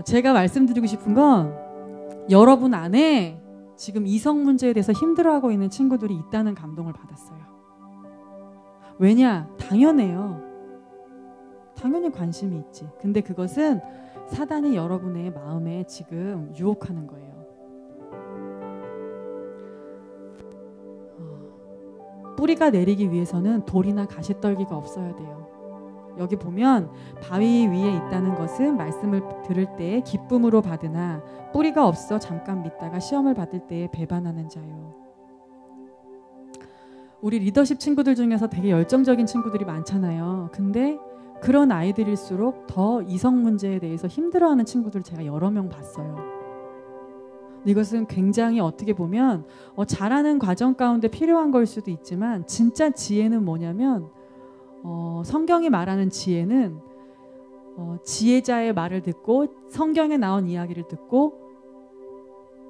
제가 말씀드리고 싶은 건 여러분 안에 지금 이성 문제에 대해서 힘들어하고 있는 친구들이 있다는 감동을 받았어요. 왜냐? 당연해요. 당연히 관심이 있지. 근데 그것은 사단이 여러분의 마음에 지금 유혹하는 거예요. 뿌리가 내리기 위해서는 돌이나 가시떨기가 없어야 돼요. 여기 보면 바위 위에 있다는 것은 말씀을 들을 때 기쁨으로 받으나 뿌리가 없어 잠깐 믿다가 시험을 받을 때에 배반하는 자요. 우리 리더십 친구들 중에서 되게 열정적인 친구들이 많잖아요. 근데 그런 아이들일수록 더 이성 문제에 대해서 힘들어하는 친구들을 제가 여러 명 봤어요. 이것은 굉장히 어떻게 보면 잘하는 과정 가운데 필요한 걸 수도 있지만 진짜 지혜는 뭐냐면 성경이 말하는 지혜는 지혜자의 말을 듣고 성경에 나온 이야기를 듣고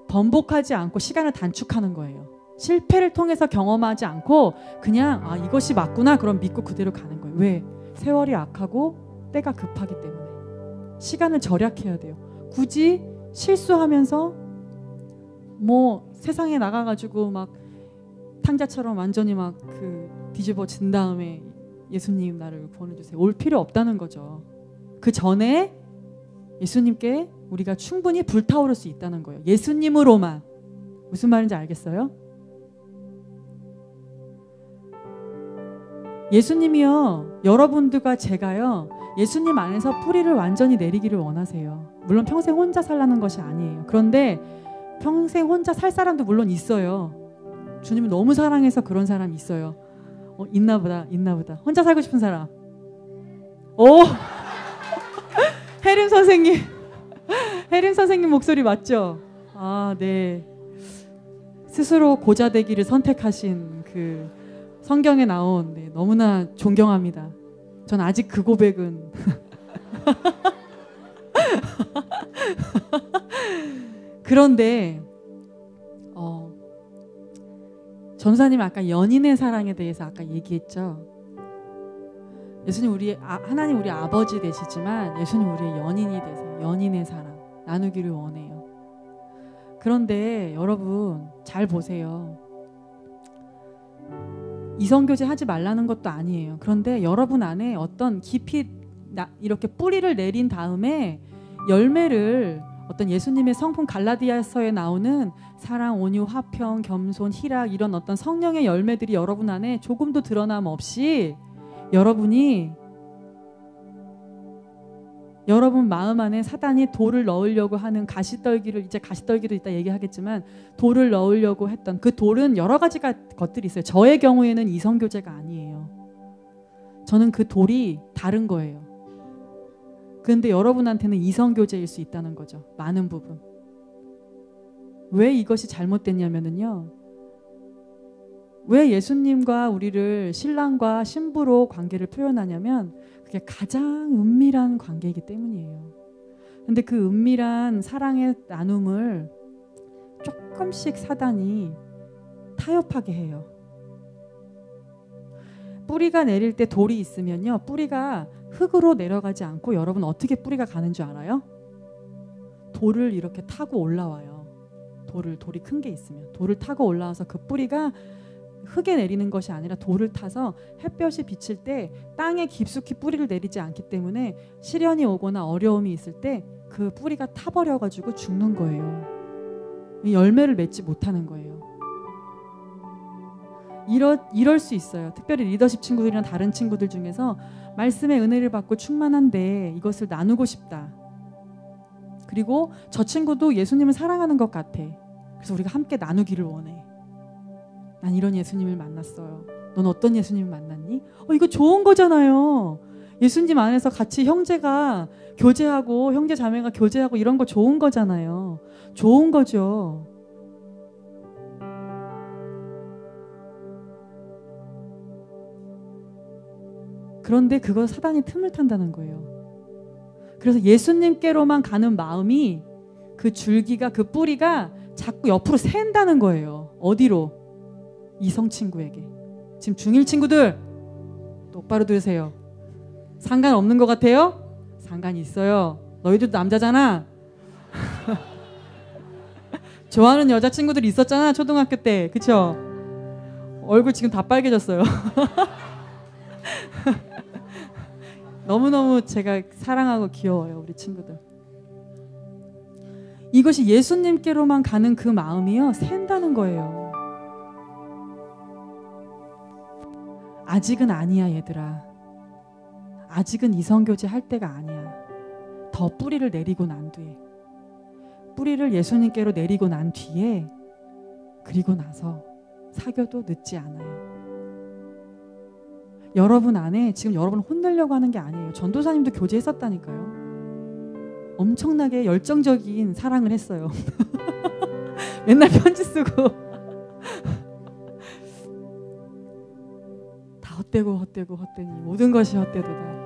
번복하지 않고 시간을 단축하는 거예요. 실패를 통해서 경험하지 않고 그냥 이것이 맞구나 그럼 믿고 그대로 가는 거예요. 왜? 세월이 악하고 때가 급하기 때문에 시간을 절약해야 돼요. 굳이 실수하면서 뭐 세상에 나가가지고 막 탕자처럼 완전히 막 뒤집어진 다음에 예수님 나를 구원해주세요. 올 필요 없다는 거죠. 그 전에 예수님께 우리가 충분히 불타오를 수 있다는 거예요. 예수님으로만. 무슨 말인지 알겠어요? 예수님이요. 여러분들과 제가요. 예수님 안에서 뿌리를 완전히 내리기를 원하세요. 물론 평생 혼자 살라는 것이 아니에요. 그런데 평생 혼자 살 사람도 물론 있어요. 주님을 너무 사랑해서 그런 사람이 있어요. 있나 보다. 혼자 살고 싶은 사람. 오! 혜림 선생님 목소리 맞죠? 네. 스스로 고자 되기를 선택하신 그 성경에 나온 너무나 존경합니다. 전 아직 그 고백은 그런데 전사님 아까 연인의 사랑에 대해서 아까 얘기했죠. 예수님 하나님 우리 아버지 되시지만 예수님 우리의 연인이 되세요. 연인의 사랑 나누기를 원해요. 그런데 여러분 잘 보세요. 이성교제 하지 말라는 것도 아니에요. 그런데 여러분 안에 어떤 깊이 이렇게 뿌리를 내린 다음에 열매를 어떤 예수님의 성품 갈라디아서에 나오는 사랑, 온유, 화평, 겸손, 희락 이런 어떤 성령의 열매들이 여러분 안에 조금도 드러남 없이 여러분 마음 안에 사단이 돌을 넣으려고 하는 가시떨기를 이따 얘기하겠지만 돌을 넣으려고 했던 그 돌은 여러 가지 것들이 있어요. 저의 경우에는 이성교제가 아니에요. 저는 그 돌이 다른 거예요. 그런데 여러분한테는 이성교제일 수 있다는 거죠. 많은 부분. 왜 이것이 잘못됐냐면요. 왜 예수님과 우리를 신랑과 신부로 관계를 표현하냐면 그게 가장 은밀한 관계이기 때문이에요. 근데 그 은밀한 사랑의 나눔을 조금씩 사단이 타협하게 해요. 뿌리가 내릴 때 돌이 있으면요. 뿌리가 흙으로 내려가지 않고 여러분 어떻게 뿌리가 가는 줄 알아요? 돌을 이렇게 타고 올라와요. 돌이 큰 게 있으면 돌을 타고 올라와서 그 뿌리가 흙에 내리는 것이 아니라 돌을 타서 햇볕이 비칠 때 땅에 깊숙이 뿌리를 내리지 않기 때문에 시련이 오거나 어려움이 있을 때 그 뿌리가 타버려가지고 죽는 거예요. 열매를 맺지 못하는 거예요. 이럴 수 있어요. 특별히 리더십 친구들이나 다른 친구들 중에서 말씀의 은혜를 받고 충만한데 이것을 나누고 싶다. 그리고 저 친구도 예수님을 사랑하는 것 같아. 그래서 우리가 함께 나누기를 원해. 난 이런 예수님을 만났어요. 넌 어떤 예수님을 만났니? 이거 좋은 거잖아요. 예수님 안에서 같이 형제가 교제하고 형제 자매가 교제하고 이런 거 좋은 거잖아요. 좋은 거죠. 그런데 그거 사단이 틈을 탄다는 거예요. 그래서 예수님께로만 가는 마음이 그 줄기가 그 뿌리가 자꾸 옆으로 샌다는 거예요. 어디로? 이성 친구에게. 지금 중1 친구들 똑바로 들으세요. 상관없는 것 같아요? 상관이 있어요. 너희들도 남자잖아. 좋아하는 여자친구들 있었잖아 초등학교 때. 그쵸? 얼굴 지금 다 빨개졌어요. 너무너무 제가 사랑하고 귀여워요 우리 친구들. 이것이 예수님께로만 가는 그 마음이요 샌다는 거예요. 아직은 아니야 얘들아. 아직은 이성교제 할 때가 아니야. 더 뿌리를 내리고 난 뒤에, 뿌리를 예수님께로 내리고 난 뒤에, 그리고 나서 사귀어도 늦지 않아요. 여러분 안에 지금 여러분 혼내려고 하는 게 아니에요. 전도사님도 교제했었다니까요. 엄청나게 열정적인 사랑을 했어요. 맨날 편지 쓰고 다 헛되니 모든 것이 헛되도다.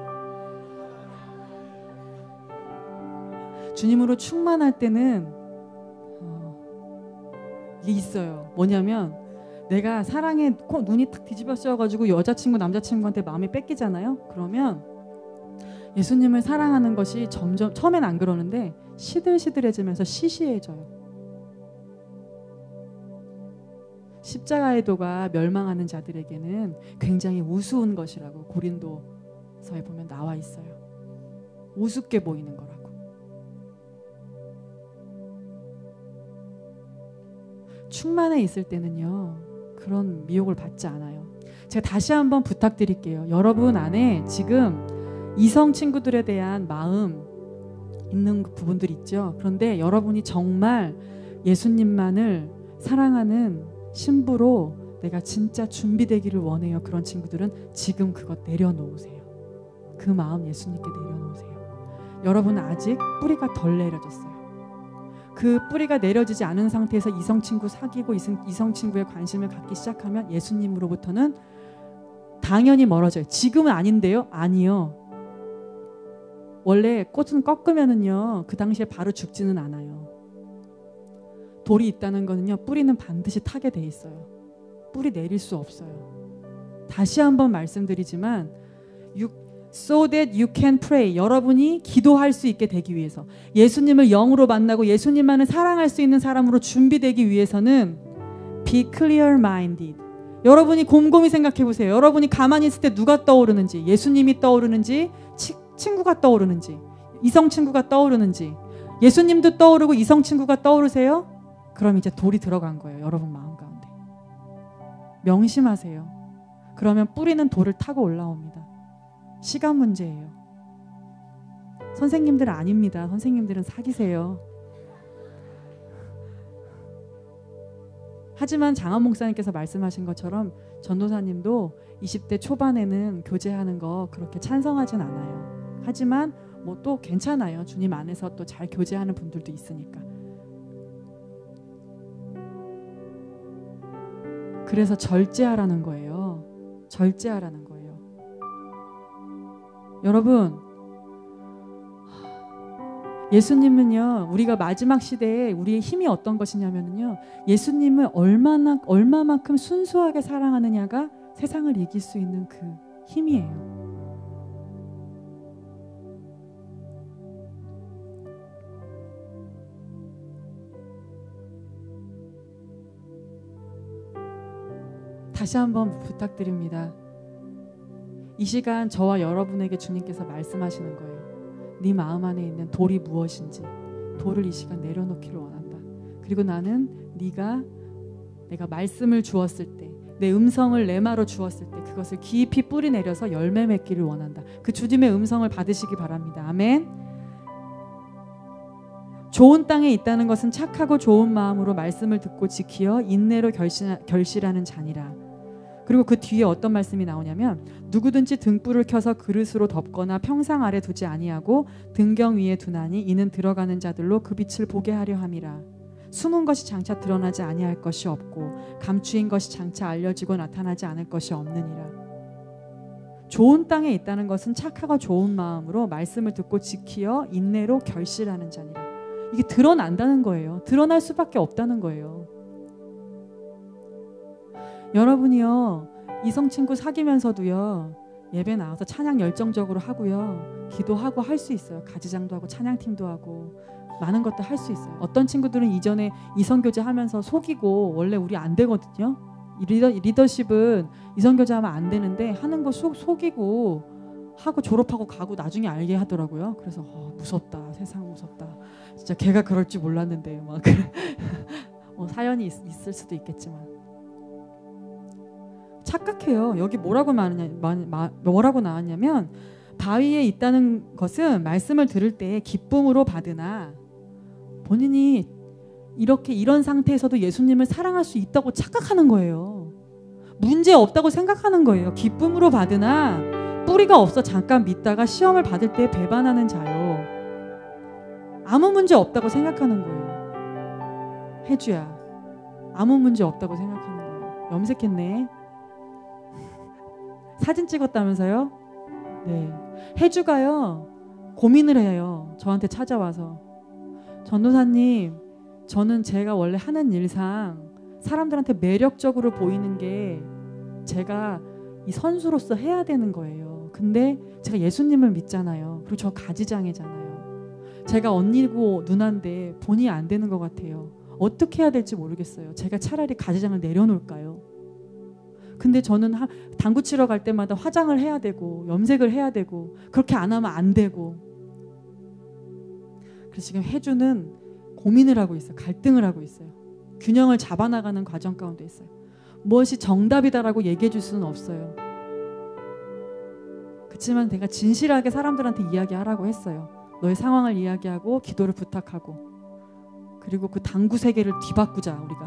주님으로 충만할 때는 이게 있어요. 뭐냐면 내가 사랑에 눈이 탁 뒤집어져가지고 여자친구 남자친구한테 마음이 뺏기잖아요. 그러면 예수님을 사랑하는 것이 점점 처음엔 안 그러는데 시들시들해지면서 시시해져요. 십자가의 도가 멸망하는 자들에게는 굉장히 우스운 것이라고 고린도서에 보면 나와 있어요. 우습게 보이는 거라고. 충만해 있을 때는요 그런 미혹을 받지 않아요. 제가 다시 한번 부탁드릴게요. 여러분 안에 지금 이성 친구들에 대한 마음 있는 부분들 있죠. 그런데 여러분이 정말 예수님만을 사랑하는 신부로 내가 진짜 준비되기를 원해요. 그런 친구들은 지금 그것 내려놓으세요. 그 마음 예수님께 내려놓으세요. 여러분은 아직 뿌리가 덜 내려졌어요. 그 뿌리가 내려지지 않은 상태에서 이성친구 사귀고 이성친구에 관심을 갖기 시작하면 예수님으로부터는 당연히 멀어져요. 지금은 아닌데요? 아니요. 원래 꽃은 꺾으면은요 그 당시에 바로 죽지는 않아요. 돌이 있다는 거는요 뿌리는 반드시 타게 돼 있어요. 뿌리 내릴 수 없어요. 다시 한번 말씀드리지만 So that you can pray. 여러분이 기도할 수 있게 되기 위해서, 예수님을 영으로 만나고 예수님만을 사랑할 수 있는 사람으로 준비되기 위해서는 be clear-minded. 여러분이 곰곰이 생각해 보세요. 여러분이 가만히 있을 때 누가 떠오르는지, 예수님이 떠오르는지, 친구가 떠오르는지, 이성 친구가 떠오르는지. 예수님도 떠오르고 이성 친구가 떠오르세요? 그럼 이제 돌이 들어간 거예요. 여러분 마음 가운데. 명심하세요. 그러면 뿌리는 돌을 타고 올라옵니다. 시간 문제예요. 선생님들은 아닙니다. 선생님들은 사귀세요. 하지만 장한 목사님께서 말씀하신 것처럼 전도사님도 20대 초반에는 교제하는 거 그렇게 찬성하진 않아요. 하지만 뭐 또 괜찮아요. 주님 안에서 또 잘 교제하는 분들도 있으니까. 그래서 절제하라는 거예요. 절제하라는 거예요. 여러분, 예수님은요, 우리가 마지막 시대에 우리의 힘이 어떤 것이냐면요, 예수님을 얼마만큼 순수하게 사랑하느냐가 세상을 이길 수 있는 그 힘이에요. 다시 한번 부탁드립니다. 이 시간 저와 여러분에게 주님께서 말씀하시는 거예요. 네 마음 안에 있는 돌이 무엇인지, 돌을 이 시간 내려놓기를 원한다. 그리고 나는 내가 말씀을 주었을 때, 내 음성을 레마로 주었을 때 그것을 깊이 뿌리 내려서 열매 맺기를 원한다. 그 주님의 음성을 받으시기 바랍니다. 아멘. 좋은 땅에 있다는 것은 착하고 좋은 마음으로 말씀을 듣고 지키어 인내로 결실하는 자니라. 그리고 그 뒤에 어떤 말씀이 나오냐면, 누구든지 등불을 켜서 그릇으로 덮거나 평상 아래 두지 아니하고 등경 위에 두나니 이는 들어가는 자들로 그 빛을 보게 하려 함이라. 숨은 것이 장차 드러나지 아니할 것이 없고 감추인 것이 장차 알려지고 나타나지 않을 것이 없느니라. 좋은 땅에 있다는 것은 착하고 좋은 마음으로 말씀을 듣고 지키어 인내로 결실하는 자니라. 이게 드러난다는 거예요. 드러날 수밖에 없다는 거예요. 여러분이요, 이성 친구 사귀면서도요, 예배 나와서 찬양 열정적으로 하고요, 기도하고 할 수 있어요. 가지장도 하고 찬양팀도 하고 많은 것들 할 수 있어요. 어떤 친구들은 이전에 이성교제 하면서 속이고, 원래 우리 안 되거든요. 리더십은 이성교제 하면 안 되는데 하는 거 속이고 하고 졸업하고 가고 나중에 알게 하더라고요. 그래서 무섭다, 세상 무섭다. 진짜 걔가 그럴 줄 몰랐는데 막 사연이 있을 수도 있겠지만 착각해요. 여기 뭐라고 나왔냐면, 바위에 있다는 것은 말씀을 들을 때 기쁨으로 받으나, 본인이 이런 상태에서도 예수님을 사랑할 수 있다고 착각하는 거예요. 문제 없다고 생각하는 거예요. 기쁨으로 받으나 뿌리가 없어 잠깐 믿다가 시험을 받을 때 배반하는 자요. 아무 문제 없다고 생각하는 거예요. 혜주야, 아무 문제 없다고 생각하는 거예요. 염색했네. 사진 찍었다면서요? 네. 혜주가요, 고민을 해요. 저한테 찾아와서, 전도사님, 저는 제가 원래 하는 일상 사람들한테 매력적으로 보이는 게 제가 이 선수로서 해야 되는 거예요. 근데 제가 예수님을 믿잖아요. 그리고 저 가지장이잖아요. 제가 언니고 누나인데 본의 안 되는 것 같아요. 어떻게 해야 될지 모르겠어요. 제가 차라리 가지장을 내려놓을까요? 근데 저는 당구 치러 갈 때마다 화장을 해야 되고 염색을 해야 되고 그렇게 안 하면 안 되고. 그래서 지금 혜주는 고민을 하고 있어요. 갈등을 하고 있어요. 균형을 잡아나가는 과정 가운데 있어요. 무엇이 정답이다라고 얘기해 줄 수는 없어요. 그렇지만 내가 진실하게 사람들한테 이야기하라고 했어요. 너의 상황을 이야기하고 기도를 부탁하고, 그리고 그 당구 세계를 뒤바꾸자. 우리가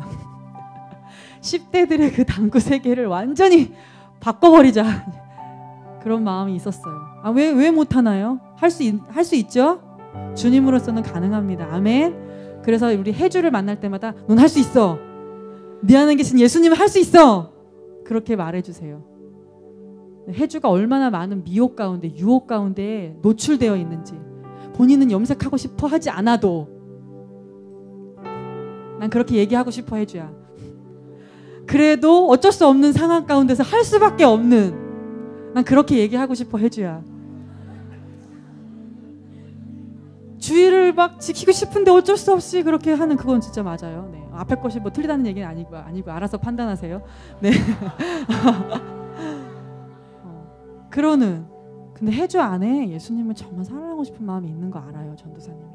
10대들의 그 당구 세계를 완전히 바꿔버리자. 그런 마음이 있었어요. 왜 못하나요? 할 수 있죠? 주님으로서는 가능합니다. 아멘. 그래서 우리 혜주를 만날 때마다 넌 할 수 있어. 네 안에 계신 예수님은 할 수 있어. 그렇게 말해주세요. 혜주가 얼마나 많은 미혹 가운데, 유혹 가운데 노출되어 있는지, 본인은 염색하고 싶어 하지 않아도 난 그렇게 얘기하고 싶어. 혜주야, 그래도 어쩔 수 없는 상황 가운데서 할 수밖에 없는, 난 그렇게 얘기하고 싶어. 혜주야, 주의를 막 지키고 싶은데 어쩔 수 없이 그렇게 하는 그건 진짜 맞아요. 네. 앞에 것이 뭐 틀리다는 얘기는 아니고 알아서 판단하세요. 네. 그러는 근데 해주 안에 예수님을 정말 사랑하고 싶은 마음이 있는 거 알아요. 전도사님이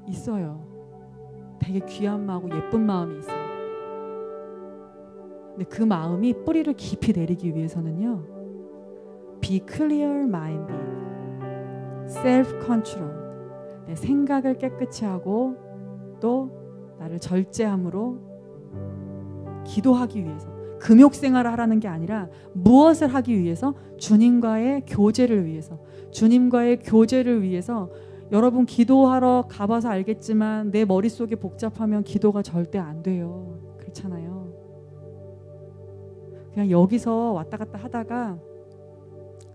있어요. 되게 귀한 마음하고 예쁜 마음이 있어요. 근데 그 마음이 뿌리를 깊이 내리기 위해서는요, be clear minded, self control, 내 생각을 깨끗이 하고 또 나를 절제함으로 기도하기 위해서, 금욕 생활을 하라는 게 아니라 무엇을 하기 위해서? 주님과의 교제를 위해서. 주님과의 교제를 위해서. 여러분 기도하러 가봐서 알겠지만 내 머릿속이 복잡하면 기도가 절대 안 돼요. 그렇잖아요. 그냥 여기서 왔다 갔다 하다가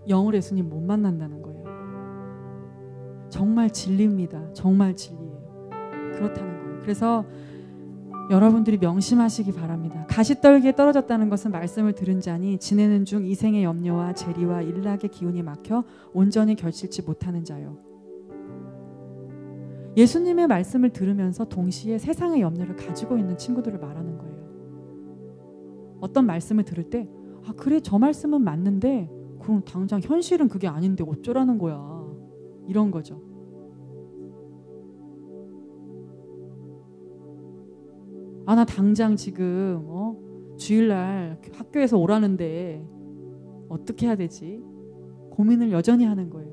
영으로 예수님 못 만난다는 거예요. 정말 진리입니다. 정말 진리예요. 그렇다는 거예요. 그래서 여러분들이 명심하시기 바랍니다. 가시떨기에 떨어졌다는 것은 말씀을 들은 자니 지내는 중 이생의 염려와 재리와 일락의 기운이 막혀 온전히 결실치 못하는 자요. 예수님의 말씀을 들으면서 동시에 세상의 염려를 가지고 있는 친구들을 말하는 거예요. 어떤 말씀을 들을 때 아 그래 저 말씀은 맞는데 그럼 당장 현실은 그게 아닌데 어쩌라는 거야. 이런 거죠. 아 나 당장 지금 주일날 학교에서 오라는데 어떻게 해야 되지? 고민을 여전히 하는 거예요.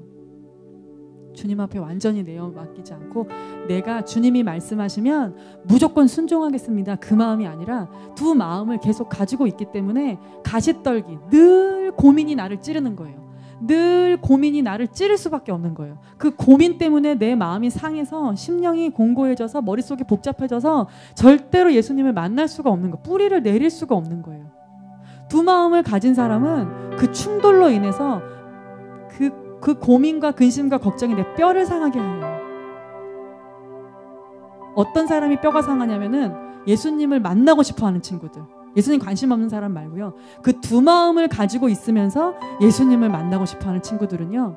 주님 앞에 완전히 내어 맡기지 않고 내가 주님이 말씀하시면 무조건 순종하겠습니다. 그 마음이 아니라 두 마음을 계속 가지고 있기 때문에 가시떨기, 늘 고민이 나를 찌르는 거예요. 늘 고민이 나를 찌를 수밖에 없는 거예요. 그 고민 때문에 내 마음이 상해서 심령이 공고해져서 머릿속이 복잡해져서 절대로 예수님을 만날 수가 없는 거예요. 뿌리를 내릴 수가 없는 거예요. 두 마음을 가진 사람은 그 충돌로 인해서 그 고민과 근심과 걱정이 내 뼈를 상하게 해요. 어떤 사람이 뼈가 상하냐면은 예수님을 만나고 싶어하는 친구들, 예수님 관심 없는 사람 말고요. 그 두 마음을 가지고 있으면서 예수님을 만나고 싶어하는 친구들은요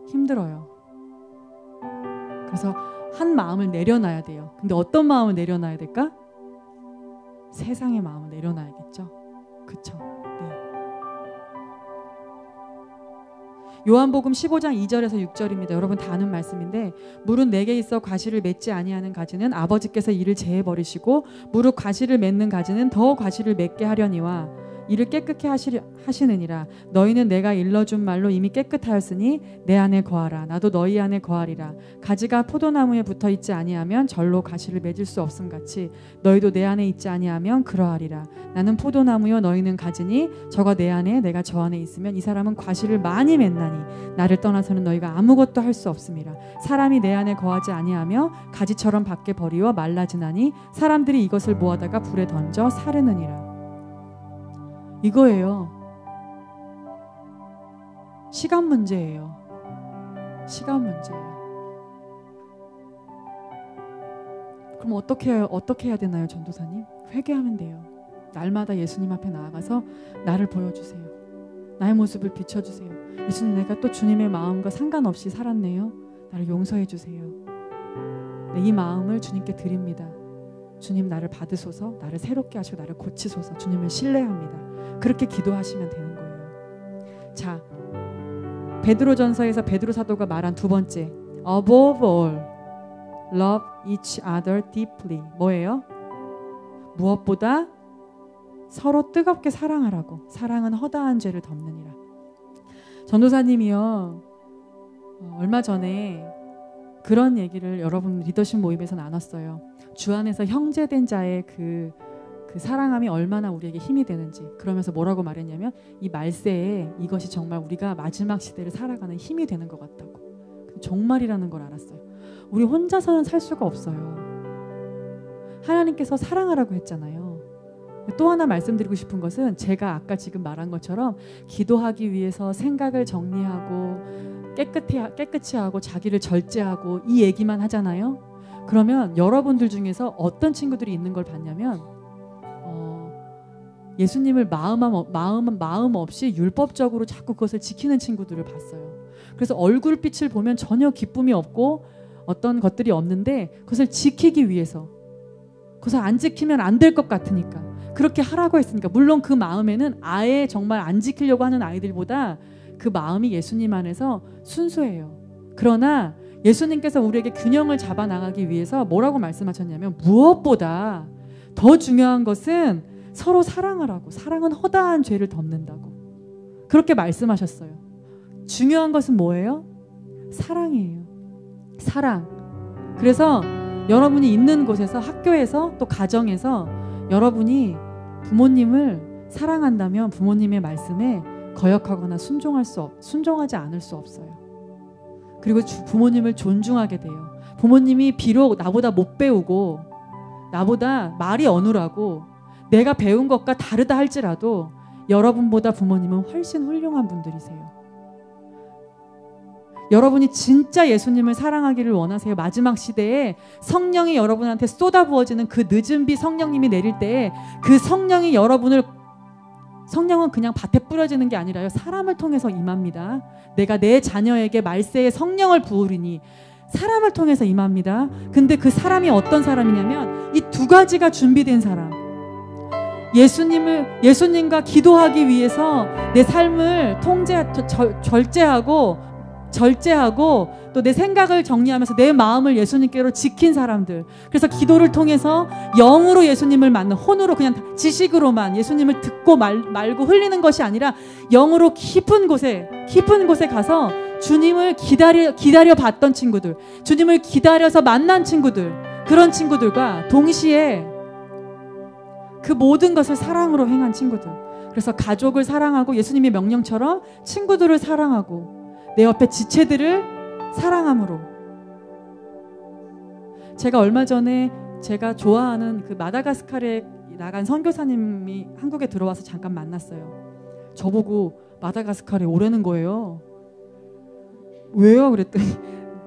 힘들어요. 그래서 한 마음을 내려놔야 돼요. 근데 어떤 마음을 내려놔야 될까? 세상의 마음을 내려놔야겠죠. 그쵸? 네. 요한복음 15장 2절에서 6절입니다. 여러분 다 아는 말씀인데 무릇 내게 있어 과실을 맺지 아니하는 가지는 아버지께서 이를 제해 버리시고 무릇 과실을 맺는 가지는 더 과실을 맺게 하려니와 이를 깨끗게 하시느니라. 너희는 내가 일러준 말로 이미 깨끗하였으니 내 안에 거하라. 나도 너희 안에 거하리라. 가지가 포도나무에 붙어있지 아니하면 절로 과실을 맺을 수 없음 같이 너희도 내 안에 있지 아니하면 그러하리라. 나는 포도나무요 너희는 가지니 저가 내 안에 내가 저 안에 있으면 이 사람은 과실을 많이 맺나니 나를 떠나서는 너희가 아무것도 할 수 없음이라. 사람이 내 안에 거하지 아니하며 가지처럼 밖에 버리워 말라지나니 사람들이 이것을 모아다가 불에 던져 사르느니라. 이거예요. 시간 문제예요. 시간 문제예요. 그럼 어떻게 해야 되나요, 전도사님? 회개하면 돼요. 날마다 예수님 앞에 나아가서 나를 보여주세요. 나의 모습을 비춰주세요. 예수님, 내가 또 주님의 마음과 상관없이 살았네요. 나를 용서해 주세요. 네, 이 마음을 주님께 드립니다. 주님 나를 받으소서, 나를 새롭게 하시고 나를 고치소서. 주님을 신뢰합니다. 그렇게 기도하시면 되는 거예요. 자, 베드로전서에서 베드로 사도가 말한 두 번째, above all, love each other deeply. 뭐예요? 무엇보다 서로 뜨겁게 사랑하라고. 사랑은 허다한 죄를 덮느니라. 전도사님이요, 얼마 전에 그런 얘기를 여러분 리더십 모임에서 나눴어요. 주 안에서 형제된 자의 그 사랑함이 얼마나 우리에게 힘이 되는지. 그러면서 뭐라고 말했냐면 이 말세에 이것이 정말 우리가 마지막 시대를 살아가는 힘이 되는 것 같다고. 정말이라는 걸 알았어요. 우리 혼자서는 살 수가 없어요. 하나님께서 사랑하라고 했잖아요. 또 하나 말씀드리고 싶은 것은 제가 아까 지금 말한 것처럼 기도하기 위해서 생각을 정리하고 깨끗이 하고 자기를 절제하고 이 얘기만 하잖아요. 그러면 여러분들 중에서 어떤 친구들이 있는 걸 봤냐면 예수님을 마음 없이 율법적으로 자꾸 그것을 지키는 친구들을 봤어요. 그래서 얼굴빛을 보면 전혀 기쁨이 없고 어떤 것들이 없는데 그것을 지키기 위해서, 그것을 안 지키면 안 될 것 같으니까 그렇게 하라고 했으니까, 물론 그 마음에는 아예 정말 안 지키려고 하는 아이들보다 그 마음이 예수님 안에서 순수해요. 그러나 예수님께서 우리에게 균형을 잡아 나가기 위해서 뭐라고 말씀하셨냐면, 무엇보다 더 중요한 것은 서로 사랑하라고. 사랑은 허다한 죄를 덮는다고 그렇게 말씀하셨어요. 중요한 것은 뭐예요? 사랑이에요. 사랑. 그래서 여러분이 있는 곳에서, 학교에서, 또 가정에서 여러분이 부모님을 사랑한다면 부모님의 말씀에 거역하거나 순종하지 않을 수 없어요. 그리고 부모님을 존중하게 돼요. 부모님이 비록 나보다 못 배우고 나보다 말이 어눌하고 내가 배운 것과 다르다 할지라도 여러분보다 부모님은 훨씬 훌륭한 분들이세요. 여러분이 진짜 예수님을 사랑하기를 원하세요. 마지막 시대에 성령이 여러분한테 쏟아부어지는 그 늦은 비 성령님이 내릴 때에 그 성령이 성령은 그냥 밭에 뿌려지는 게 아니라요, 사람을 통해서 임합니다. 내가 내 자녀에게 말세에 성령을 부으리니 사람을 통해서 임합니다. 근데 그 사람이 어떤 사람이냐면 이 두 가지가 준비된 사람. 예수님과 기도하기 위해서 내 삶을 절제하고 또 내 생각을 정리하면서 내 마음을 예수님께로 지킨 사람들. 그래서 기도를 통해서 영으로 예수님을 만나, 혼으로 그냥 지식으로만 예수님을 듣고 말고 흘리는 것이 아니라 영으로 깊은 곳에 가서 주님을 기다려 봤던 친구들, 주님을 기다려서 만난 친구들, 그런 친구들과 동시에 그 모든 것을 사랑으로 행한 친구들. 그래서 가족을 사랑하고 예수님의 명령처럼 친구들을 사랑하고 내 옆에 지체들을 사랑함으로. 제가 얼마 전에 제가 좋아하는 그 마다가스카르에 나간 선교사님이 한국에 들어와서 잠깐 만났어요. 저보고 마다가스카르에 오라는 거예요. 왜요? 그랬더니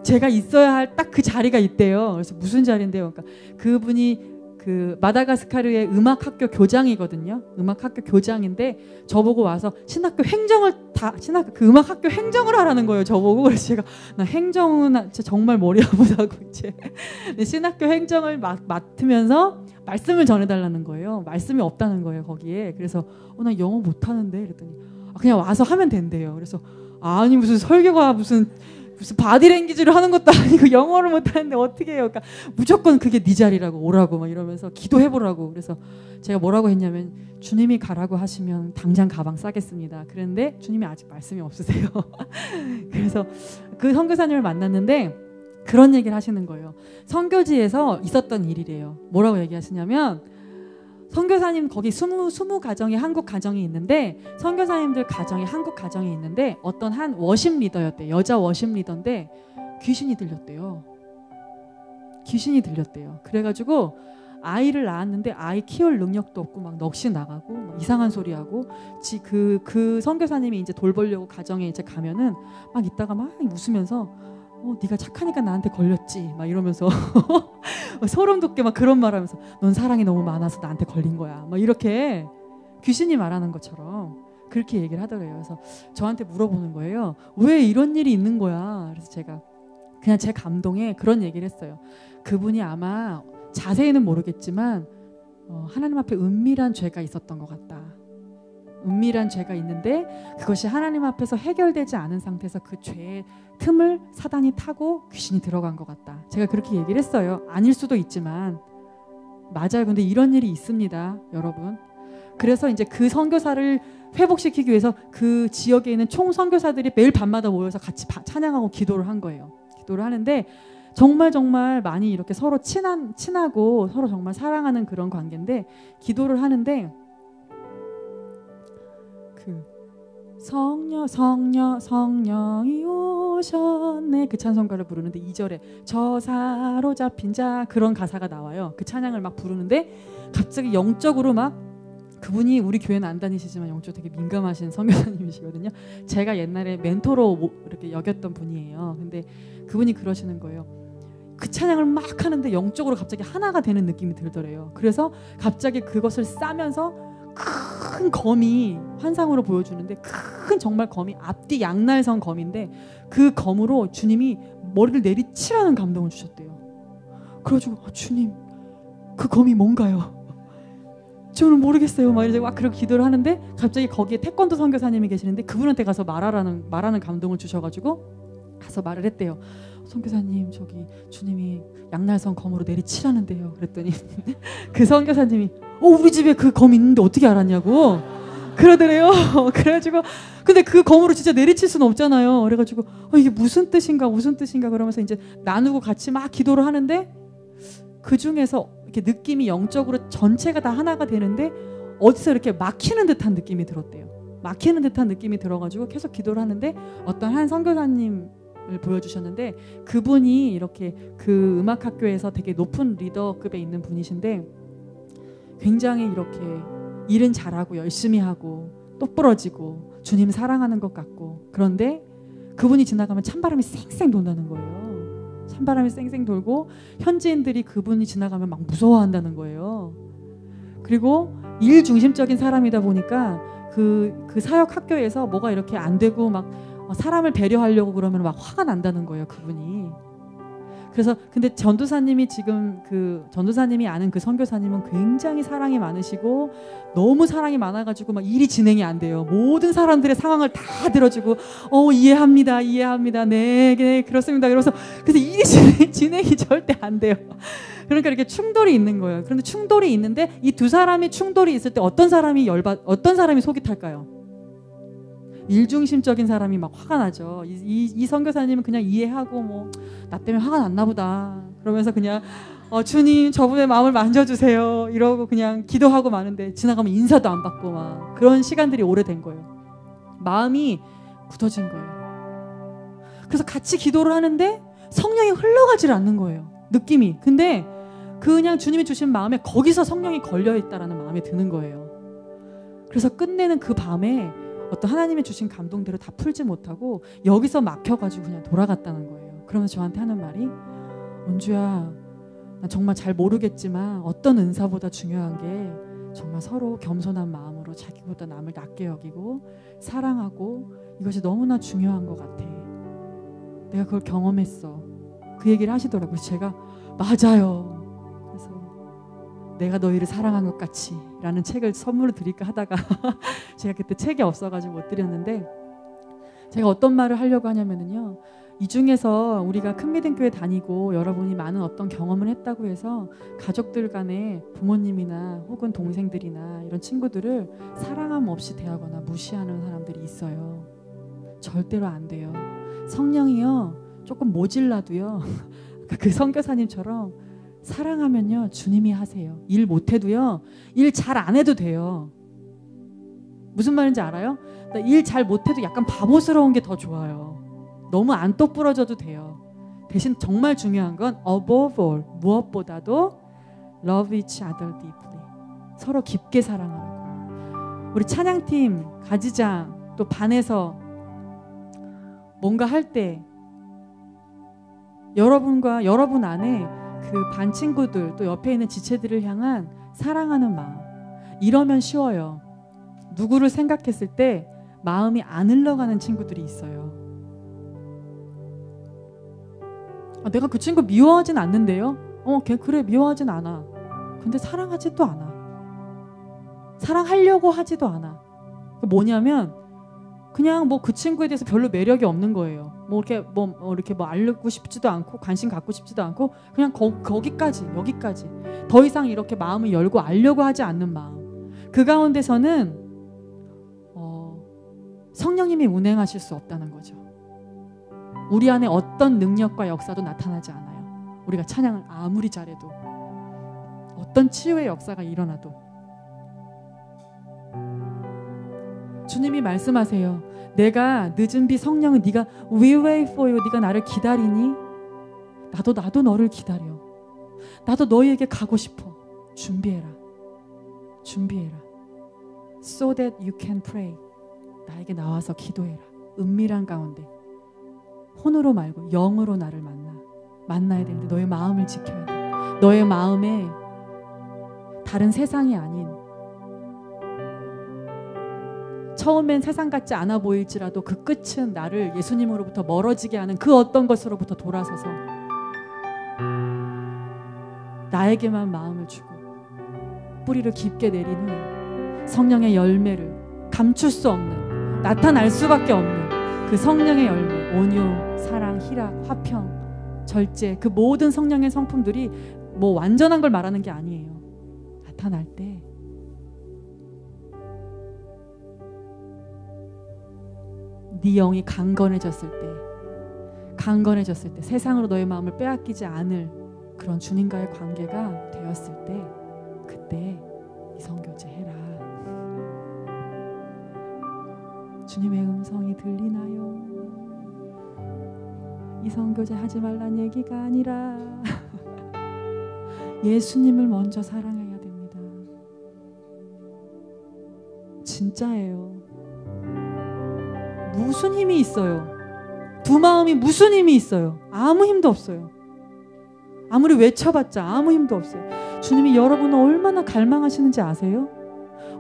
제가 있어야 할 딱 그 자리가 있대요. 그래서 무슨 자리인데요? 그러니까 그분이 그 마다가스카르의 음악학교 교장이거든요. 음악학교 교장인데 저보고 와서 신학교 행정을 그 음악학교 행정을 하라는 거예요. 저보고. 그래서 제가 나 행정은 진짜 정말 머리 아프다고 이제 신학교 행정을 맡으면서 말씀을 전해달라는 거예요. 말씀이 없다는 거예요 거기에. 그래서 나 영어 못하는데 그랬더니 그냥 와서 하면 된대요. 그래서 아니 무슨 설교가 무슨 바디랭귀지를 하는 것도 아니고 영어를 못하는데 어떻게 해요? 그러니까 무조건 그게 네 자리라고 오라고 막 이러면서 기도해보라고. 그래서 제가 뭐라고 했냐면, 주님이 가라고 하시면 당장 가방 싸겠습니다. 그런데 주님이 아직 말씀이 없으세요. 그래서 그 선교사님을 만났는데 그런 얘기를 하시는 거예요. 선교지에서 있었던 일이래요. 뭐라고 얘기하시냐면, 선교사님 거기 20가정이 한국 가정이 있는데, 선교사님들 가정이 한국 가정이 있는데 어떤 한 워십 리더였대. 여자 워십 리더인데 귀신이 들렸대요. 그래가지고 아이를 낳았는데 아이 키울 능력도 없고 막 넋이 나가고 막 이상한 소리 하고, 그 선교사님이 이제 돌보려고 가정에 이제 가면은 막 있다가 막 웃으면서 네가 착하니까 나한테 걸렸지 막 이러면서 소름 돋게 막 그런 말하면서 넌 사랑이 너무 많아서 나한테 걸린 거야 막 이렇게 귀신이 말하는 것처럼 그렇게 얘기를 하더래요. 그래서 저한테 물어보는 거예요. 왜 이런 일이 있는 거야? 그래서 제가 그냥 제 감동에 그런 얘기를 했어요. 그분이 아마 자세히는 모르겠지만 하나님 앞에 은밀한 죄가 있었던 것 같다. 은밀한 죄가 있는데 그것이 하나님 앞에서 해결되지 않은 상태에서 그 죄의 틈을 사단이 타고 귀신이 들어간 것 같다. 제가 그렇게 얘기를 했어요. 아닐 수도 있지만 맞아요. 근데 이런 일이 있습니다, 여러분. 그래서 이제 그 선교사를 회복시키기 위해서 그 지역에 있는 총 선교사들이 매일 밤마다 모여서 같이 찬양하고 기도를 한 거예요. 기도를 하는데 정말 많이 이렇게 서로 친하고 서로 정말 사랑하는 그런 관계인데, 기도를 하는데 그 성령이 오셨네 그 찬송가를 부르는데 2절에 저 사로잡힌 자 그런 가사가 나와요. 그 찬양을 막 부르는데 갑자기 영적으로 막, 그분이 우리 교회는 안 다니시지만 영적으로 되게 민감하신 선교사님이시거든요. 제가 옛날에 멘토로 이렇게 여겼던 분이에요. 근데 그분이 그러시는 거예요. 그 찬양을 막 하는데 영적으로 갑자기 하나가 되는 느낌이 들더래요. 그래서 갑자기 그것을 싸면서 큰 검이 환상으로 보여주는데 큰 정말 검이 앞뒤 양날선 검인데 그 검으로 주님이 머리를 내리치라는 감동을 주셨대요. 그래가지고 주님 그 검이 뭔가요? 저는 모르겠어요. 막 이제 막 그렇게 기도를 하는데 갑자기 거기에 태권도 선교사님이 계시는데 그분한테 가서 말하는 감동을 주셔가지고 가서 말을 했대요. 선교사님 저기 주님이 양날선 검으로 내리치라는데요. 그랬더니 그 선교사님이 우리 집에 그 검 있는데 어떻게 알았냐고 그러더래요. 그래가지고 근데 그 검으로 진짜 내리칠 수는 없잖아요. 그래가지고 이게 무슨 뜻인가 그러면서 이제 나누고 같이 막 기도를 하는데 그 중에서 이렇게 느낌이 영적으로 전체가 다 하나가 되는데 어디서 이렇게 막히는 듯한 느낌이 들었대요. 막히는 듯한 느낌이 들어가지고 계속 기도를 하는데 어떤 한 선교사님을 보여주셨는데 그분이 이렇게 그 음악학교에서 되게 높은 리더급에 있는 분이신데 굉장히 이렇게 일은 잘하고 열심히 하고 똑부러지고 주님 사랑하는 것 같고 그런데 그분이 지나가면 찬바람이 쌩쌩 돈다는 거예요. 찬바람이 쌩쌩 돌고 현지인들이 그분이 지나가면 막 무서워한다는 거예요. 그리고 일 중심적인 사람이다 보니까 그 사역 학교에서 뭐가 이렇게 안 되고 막 사람을 배려하려고 그러면 막 화가 난다는 거예요, 그분이. 그래서 근데 전도사님이 지금 그 전도사님이 아는 그 선교사님은 굉장히 사랑이 많으시고 너무 사랑이 많아가지고 막 일이 진행이 안 돼요. 모든 사람들의 상황을 다 들어주고 이해합니다. 네 그렇습니다. 그래서 일이 진행이 절대 안 돼요. 그러니까 이렇게 충돌이 있는 거예요. 그런데 충돌이 있는데 이 두 사람이 충돌이 있을 때 어떤 사람이 속이 탈까요? 일중심적인 사람이 막 화가 나죠. 이 선교사님은 그냥 이해하고 뭐 나 때문에 화가 났나 보다 그러면서 그냥 주님 저분의 마음을 만져주세요 이러고 그냥 기도하고 마는데 지나가면 인사도 안 받고 막 그런 시간들이 오래된 거예요. 마음이 굳어진 거예요. 그래서 같이 기도를 하는데 성령이 흘러가질 않는 거예요, 느낌이. 근데 그냥 주님이 주신 마음에 거기서 성령이 걸려있다라는 마음이 드는 거예요. 그래서 끝내는 그 밤에 어떤 하나님이 주신 감동대로 다 풀지 못하고 여기서 막혀가지고 그냥 돌아갔다는 거예요. 그러면서 저한테 하는 말이 은주야 난 정말 잘 모르겠지만 어떤 은사보다 중요한 게 정말 서로 겸손한 마음으로 자기보다 남을 낮게 여기고 사랑하고 이것이 너무나 중요한 것 같아. 내가 그걸 경험했어. 그 얘기를 하시더라고요. 제가 맞아요. 그래서 내가 너희를 사랑한 것 같이 라는 책을 선물로 드릴까 하다가 제가 그때 책이 없어가지고 못 드렸는데 제가 어떤 말을 하려고 하냐면요, 이 중에서 우리가 큰 믿음 교회 다니고 여러분이 많은 어떤 경험을 했다고 해서 가족들 간에 부모님이나 혹은 동생들이나 이런 친구들을 사랑함 없이 대하거나 무시하는 사람들이 있어요. 절대로 안 돼요. 성령이요 조금 모질라도요 그 선교사님처럼 사랑하면요 주님이 하세요. 일 못해도요 일 잘 안 해도 돼요. 무슨 말인지 알아요? 일 잘 못해도 약간 바보스러운 게 더 좋아요. 너무 안 똑부러져도 돼요. 대신 정말 중요한 건 above all, 무엇보다도 love each other deeply. 서로 깊게 사랑하라고. 우리 찬양팀, 가지장, 또 반에서 뭔가 할 때 여러분과 여러분 안에 그 반 친구들 또 옆에 있는 지체들을 향한 사랑하는 마음, 이러면 쉬워요. 누구를 생각했을 때 마음이 안 흘러가는 친구들이 있어요. 내가 그 친구 미워하진 않는데요. 걔 그래 미워하진 않아. 근데 사랑하지도 않아. 사랑하려고 하지도 않아. 뭐냐면 그냥 뭐 그 친구에 대해서 별로 매력이 없는 거예요. 이렇게 알고 싶지도 않고 관심 갖고 싶지도 않고 그냥 거기까지 여기까지. 더 이상 이렇게 마음을 열고 알려고 하지 않는 마음. 그 가운데서는 성령님이 운행하실 수 없다는 거죠. 우리 안에 어떤 능력과 역사도 나타나지 않아요. 우리가 찬양을 아무리 잘해도 어떤 치유의 역사가 일어나도. 주님이 말씀하세요. 내가 늦은 비 성령은 네가 we wait for you. 네가 나를 기다리니 나도 너를 기다려. 나도 너희에게 가고 싶어. 준비해라. So that you can pray. 나에게 나와서 기도해라. 은밀한 가운데 혼으로 말고 영으로 나를 만나야 되는데 너의 마음을 지켜야 돼. 너의 마음에 다른 세상이 아닌 처음엔 세상 같지 않아 보일지라도 그 끝은 나를 예수님으로부터 멀어지게 하는 그 어떤 것으로부터 돌아서서 나에게만 마음을 주고 뿌리를 깊게 내린 후에 성령의 열매를 감출 수 없는, 나타날 수밖에 없는 그 성령의 열매, 온유, 사랑, 희락, 화평, 절제, 그 모든 성령의 성품들이 뭐 완전한 걸 말하는 게 아니에요. 나타날 때 네 영이 강건해졌을 때 세상으로 너의 마음을 빼앗기지 않을 그런 주님과의 관계가 되었을 때 그때 이성교제 해라. 주님의 음성이 들리나요? 이성교제 하지 말란 얘기가 아니라 예수님을 먼저 사랑해야 됩니다. 진짜예요. 무슨 힘이 있어요? 두 마음이 무슨 힘이 있어요? 아무 힘도 없어요. 아무리 외쳐봤자 아무 힘도 없어요. 주님이 여러분을 얼마나 갈망하시는지 아세요?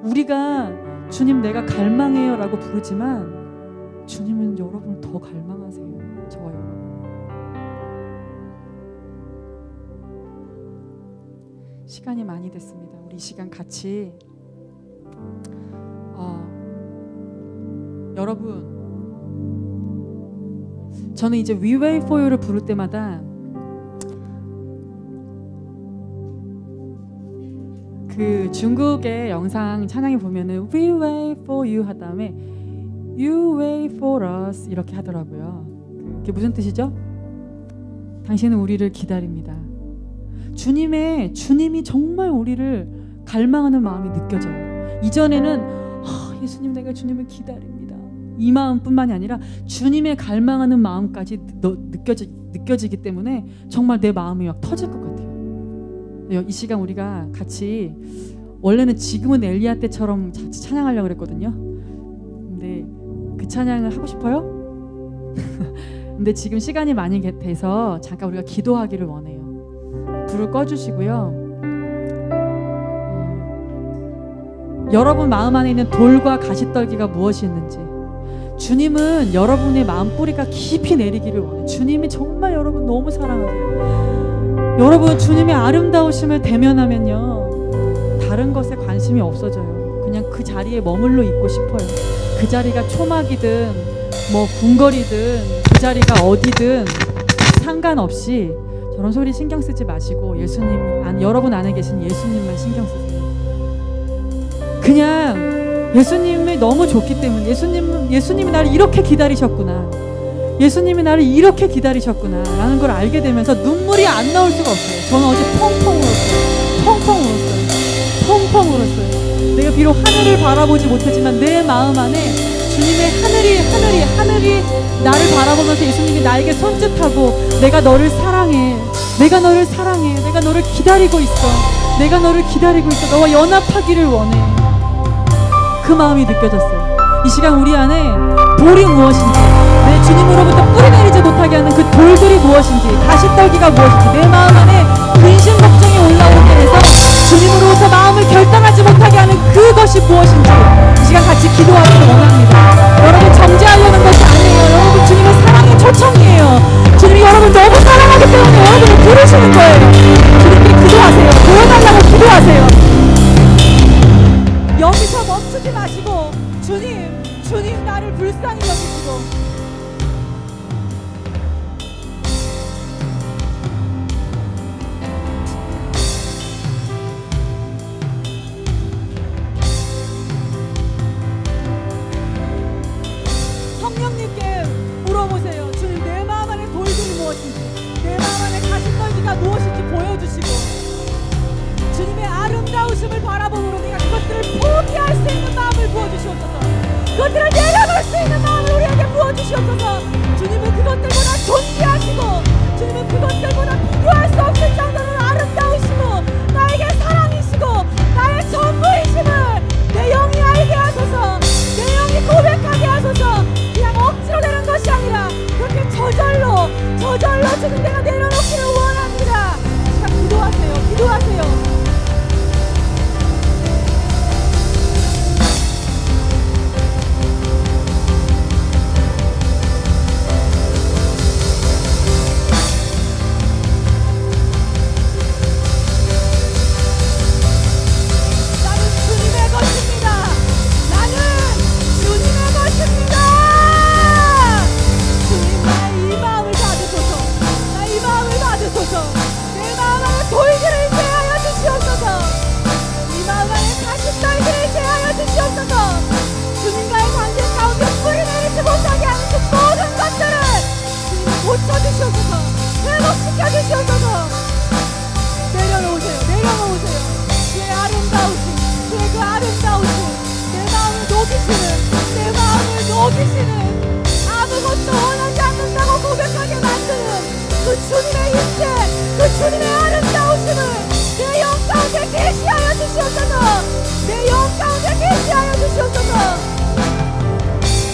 우리가 주님 내가 갈망해요 라고 부르지만 주님은 여러분을 더 갈망하세요. 저요. 시간이 많이 됐습니다. 우리 이 시간 같이 여러분, 저는 이제 We Wait For You를 부를 때마다 그 중국의 영상 찬양에 보면은 We wait for you 한 다음에 You wait for us 이렇게 하더라고요. 그게 무슨 뜻이죠? 당신은 우리를 기다립니다. 주님이 정말 우리를 갈망하는 마음이 느껴져요. 이전에는 예수님 내가 주님을 기다립니다. 이 마음뿐만이 아니라 주님의 갈망하는 마음까지 느껴지기 때문에 정말 내 마음이 막 터질 것 같아요. 이 시간 우리가 같이 원래는 지금은 엘리야 때처럼 같이 찬양하려고 그랬거든요. 근데 그 찬양을 하고 싶어요? 근데 지금 시간이 많이 돼서 잠깐 우리가 기도하기를 원해요. 불을 꺼주시고요. 여러분 마음 안에 있는 돌과 가시떨기가 무엇이 있는지 주님은 여러분의 마음 뿌리가 깊이 내리기를 원해요. 주님이 정말 여러분 너무 사랑하세요. 여러분 주님의 아름다우심을 대면하면요 다른 것에 관심이 없어져요. 그냥 그 자리에 머물러 있고 싶어요. 그 자리가 초막이든 뭐 궁궐이든 그 자리가 어디든 상관없이 저런 소리 신경 쓰지 마시고 여러분 안에 계신 예수님만 신경 쓰세요. 그냥 예수님이 너무 좋기 때문에 예수님이 나를 이렇게 기다리셨구나. 예수님이 나를 이렇게 기다리셨구나 라는 걸 알게 되면서 눈물이 안 나올 수가 없어요. 저는 어제 펑펑 울었어요. 내가 비록 하늘을 바라보지 못하지만 내 마음 안에 주님의 하늘이 나를 바라보면서 예수님이 나에게 손짓하고 내가 너를 사랑해. 내가 너를 기다리고 있어. 너와 연합하기를 원해. 그 마음이 느껴졌어요. 이 시간 우리 안에 돌이 무엇인지, 내 주님으로부터 뿌리 내리지 못하게 하는 그 돌들이 무엇인지, 가시떨기가 무엇인지, 내 마음 안에 근심 걱정이 올라오게 해서 주님으로부터 마음을 결단하지 못하게 하는 그것이 무엇인지 이 시간 같이 기도하기를 원합니다. 여러분 정죄하려는 것이 아니에요. 여러분 주님의 사랑의 초청이에요. 주님이 여러분 너무 사랑하기 때문에 여러분을 부르시는 거예요. 주님들이 기도하세요. 도와달라고 기도하세요. 여기서 멈추지 마시고 주님 나를 불쌍히 여기시고 성령님께 물어보세요. 주님 내 마음 안에 돌들이 무엇인지, 내 마음 안에 가시떨기가 무엇인지 보여주시고 주님의 아름다우심을 바라보므로 내가 그것들을 포기할 수 있는 마음을 부어주시옵소서. 그것들을 내려놓을 수 있는 마음을 우리에게 부어주시옵소서. 주님은 그것들보다 존귀하시고 주님은 그것들보다 비교할 수 없을 정도로 아름다우시고 나에게 사랑이시고 나의 전부이심을 내 영이 알게 하소서. 내 영이 고백하게 하소서. 그냥 억지로 되는 것이 아니라 그렇게 저절로 주님 내가 내려놓기를 원합니다. 시간 기도하세요. 주님의 임재, 그 주님의 아름다우심을 내 영 가운데 계시하여 주시옵소서. 내 영 가운데 계시하여 주시옵소서.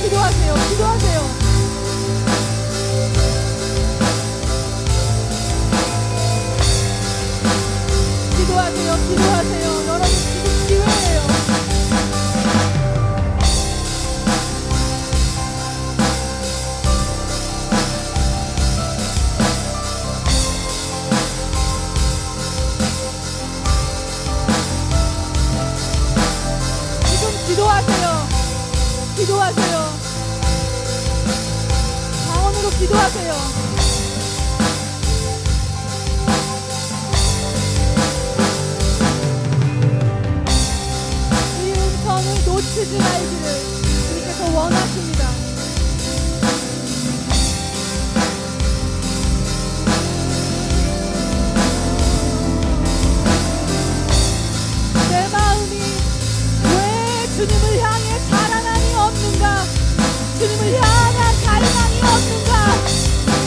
기도하세요. 기도하세요. 기도하세요. 기도하세요. 여러분 지금 기회예요. 지금 기도하세요. 기도하세요. 자원으로 기도하세요. 놓치지 말기를 주님께서 원하십니다. 내 마음이 왜 주님을 향해 자랑함이 없는가? 주님을 향한 갈망이 없는가?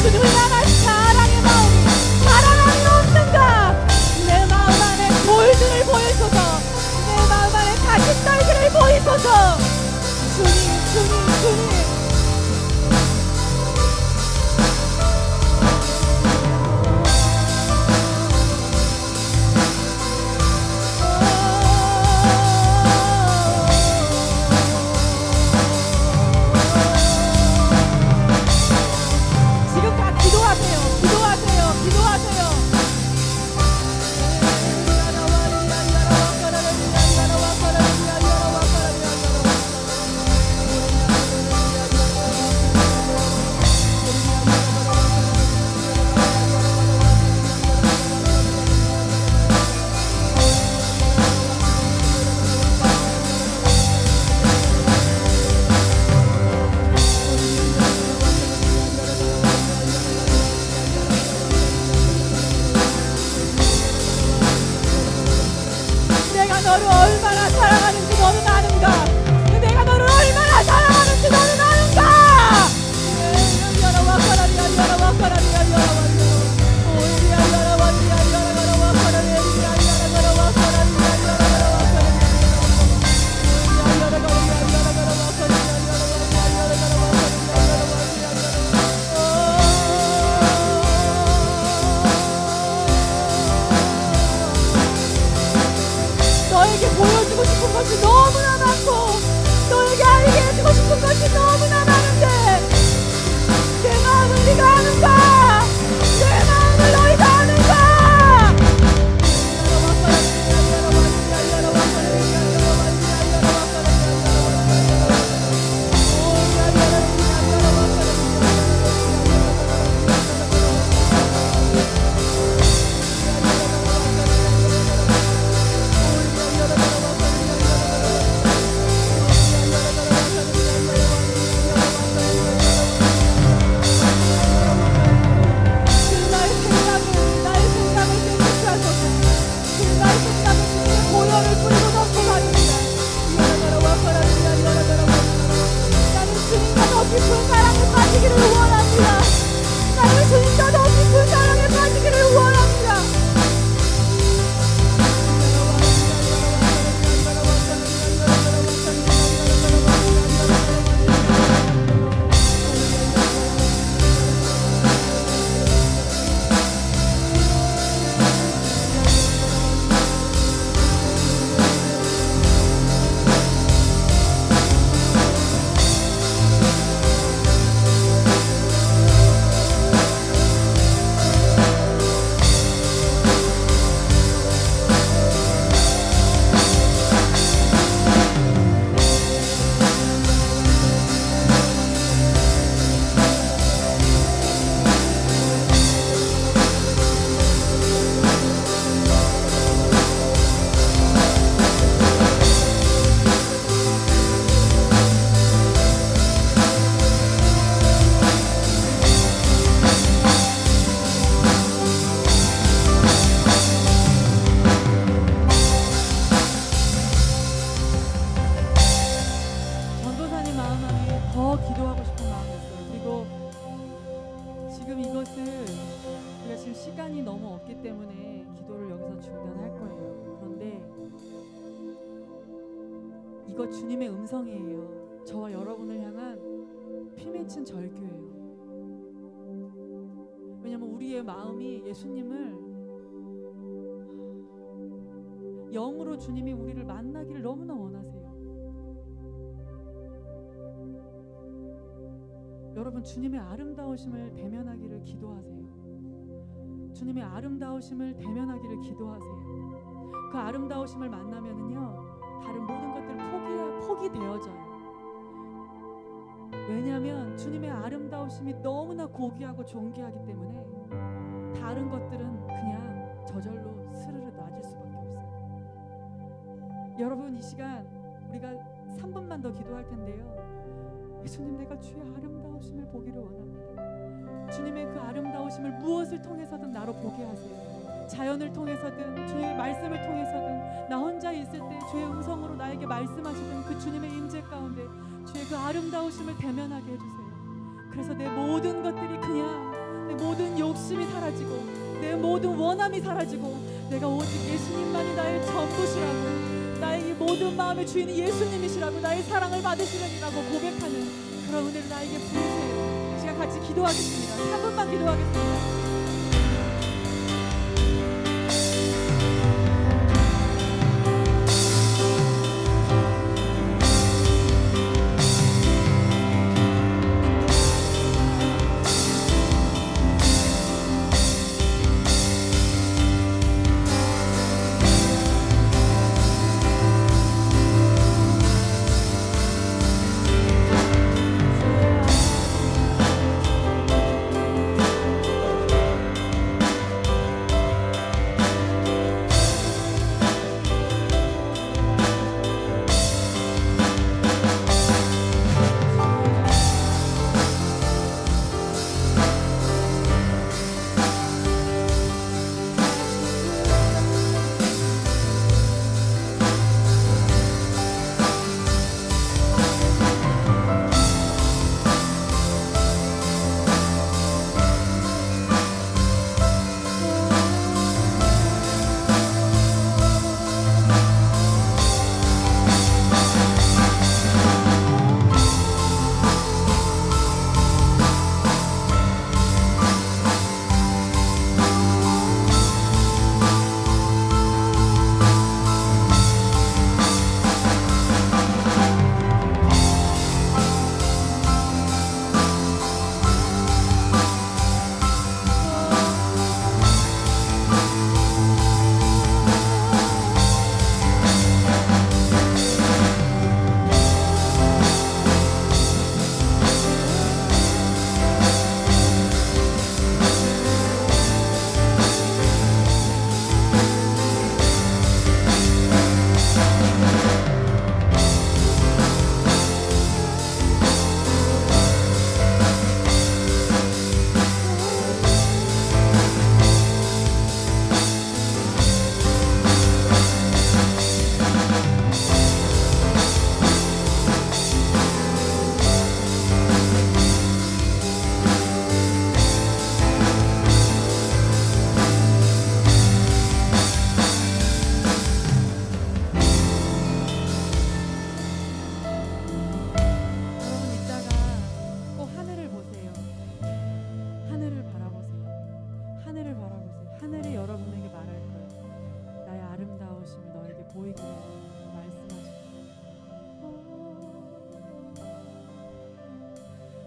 주님을 향한 사랑의 마음이 자랑함이 없는가? 내 마음 안에 돌들을 보이소서. 내 마음 안에 다시 떨기를 보이소서. 주님, 주님, 주님. 지금 다 기도하세요. 기도하세요. 기도하세요. 너를 얼마나 사랑하는지 너는 아는가? 내가 너를 얼마나 사랑하는지 너는 아는가? 너에게 보여주고 싶은 것이 너무나 많고 너에게 알게 해주고 싶은 것이 너무나 많은데 내 마음을 네가 아는가? 내 마음을 너희가 아는가? 깊은 사랑에 빠지기를 원합니다. 나는 주님과 더 깊은 사랑에 빠지기를 원합니다. 시간이 너무 없기 때문에 기도를 여기서 중단할 거예요. 그런데 이거 주님의 음성이에요. 저와 여러분을 향한 피 맺힌 절규예요. 왜냐하면 우리의 마음이 예수님을 영으로 주님이 우리를 만나기를 너무나 원하세요. 여러분, 주님의 아름다우심을 대면하기를 기도하세요. 주님의 아름다우심을 대면하기를 기도하세요. 그 아름다우심을 만나면은요, 다른 모든 것들 포기되어져요. 왜냐하면 주님의 아름다우심이 너무나 고귀하고 존귀하기 때문에 다른 것들은 그냥 저절로 스르르 놔질 수밖에 없어요. 여러분, 이 시간 우리가 3분만 더 기도할 텐데요, 예수님, 내가 주의 아름다우심을 보기를 원합니다. 주님의 그 아름다우심을 무엇을 통해서든 나로 보게 하세요. 자연을 통해서든 주님의 말씀을 통해서든 나 혼자 있을 때 주의 음성으로 나에게 말씀하시던 그 주님의 임재 가운데 주의 그 아름다우심을 대면하게 해주세요. 그래서 내 모든 것들이 그냥 내 모든 욕심이 사라지고 내 모든 원함이 사라지고 내가 오직 예수님만이 나의 전부시라고, 나의 모든 마음의 주인이 예수님이시라고, 나의 사랑을 받으시려니라고 고백하는 그런 은혜를 나에게 부으세요. 이 시간 같이 기도하겠습니다. 3분만 기도하겠습니다.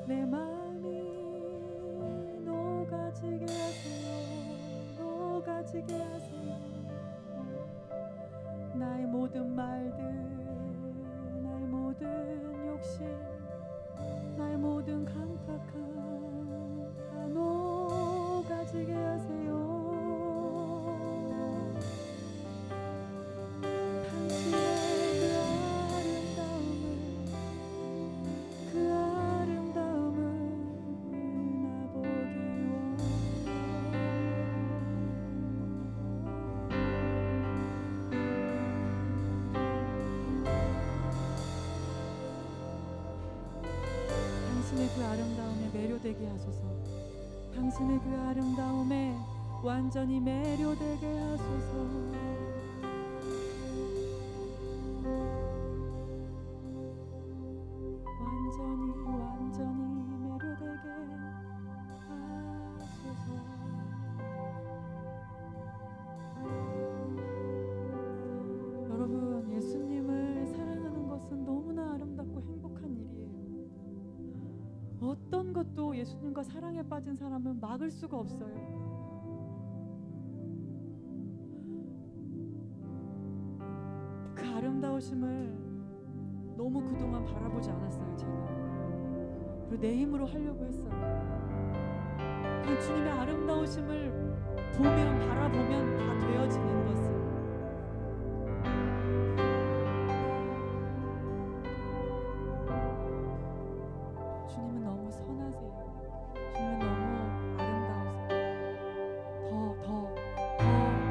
내 마음이 녹아지게 하세요. 녹아지게 하세요. 나의 모든 말들, 나의 모든 욕심, 나의 모든 강팍함 다 녹아지게 하세요. 당신의 그 아름다움에 매료되게 하소서. 당신의 그 아름다움에 완전히 매료되게 하소서. 완전히 매료되게 하소서. 여러분, 예수님을 사랑하는 것은 너무나 아름답고 행복한 일이에요. 어떤 것도 예수님과 사랑에 빠진 사람은 막을 수가 없어요. 그 아름다우심을 너무 그동안 바라보지 않았어요. 제가 그리고 내 힘으로 하려고 했어요. 그 주님의 아름다우심을 바라보면 다 되어지는 것을. 주님은 너무 선하세요. 주님은 너무 아름다우세요.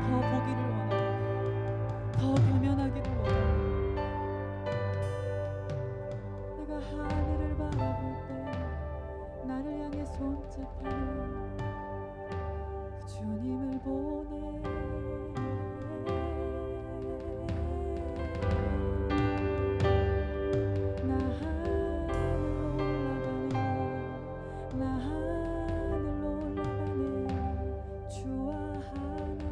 더 보기를 원해요. 더 대면하기를 원해요. 내가 하늘을 바라볼 때 나를 향해 손짓하는 그 주님을 보내. 나 하늘로 올라가네. 나 하늘로 올라가네. 주와 하나가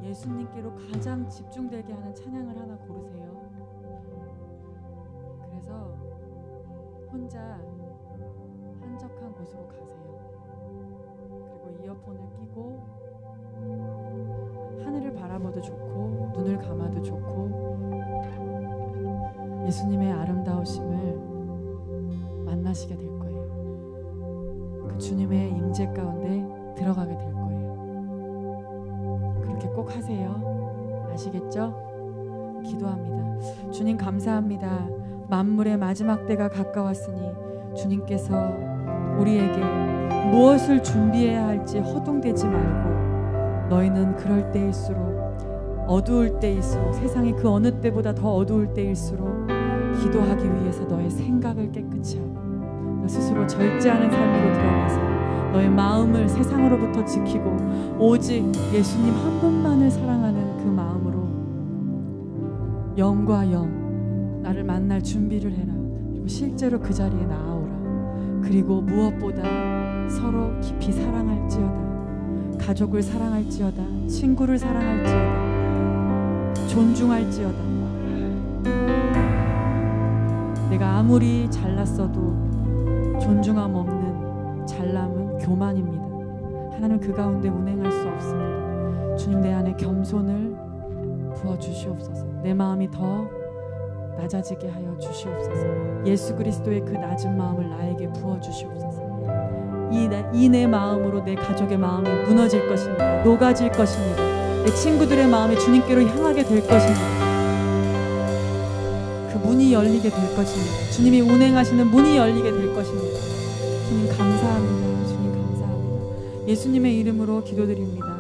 예수님께로 가장 집중되게 하는 찬양을 하나 고르세요. 그래서 혼자 한적한 곳으로 가세요. 그리고 이어폰을 끼고 하늘을 바라봐도 좋고 눈을 감아도 좋고 예수님의 아름다우심을 만나시게 될 거예요. 그 주님의 임재 가운데 들어가게 될 거예요. 그렇게 꼭 하세요. 아시겠죠? 기도합니다. 주님 감사합니다. 만물의 마지막 때가 가까웠으니 주님께서 우리에게 무엇을 준비해야 할지 허둥대지 말고 너희는 그럴 때일수록 어두울 때일수록 세상이 그 어느 때보다 더 어두울 때일수록 기도하기 위해서 너의 생각을 깨끗이 하고 너 스스로 절제하는 삶으로 들어가서 너의 마음을 세상으로부터 지키고 오직 예수님 한 분만을 사랑하는 그 마음으로 영과 영 나를 만날 준비를 해라. 그리고 실제로 그 자리에 나아오라. 그리고 무엇보다 서로 깊이 사랑할지어다. 가족을 사랑할지어다. 친구를 사랑할지어다. 존중할지어다. 내가 아무리 잘났어도 존중함 없는 잘남은 교만입니다. 하나님 그 가운데 운행할 수 없습니다. 주님, 내 안에 겸손을 부어주시옵소서. 내 마음이 더 낮아지게 하여 주시옵소서. 예수 그리스도의 그 낮은 마음을 나에게 부어주시옵소서. 이 내 마음으로 내 가족의 마음이 무너질 것입니다. 녹아질 것입니다. 내 친구들의 마음이 주님께로 향하게 될 것입니다. 그 문이 열리게 될 것입니다. 주님이 운행하시는 문이 열리게 될 것입니다. 주님 감사합니다. 주님 감사합니다. 예수님의 이름으로 기도드립니다.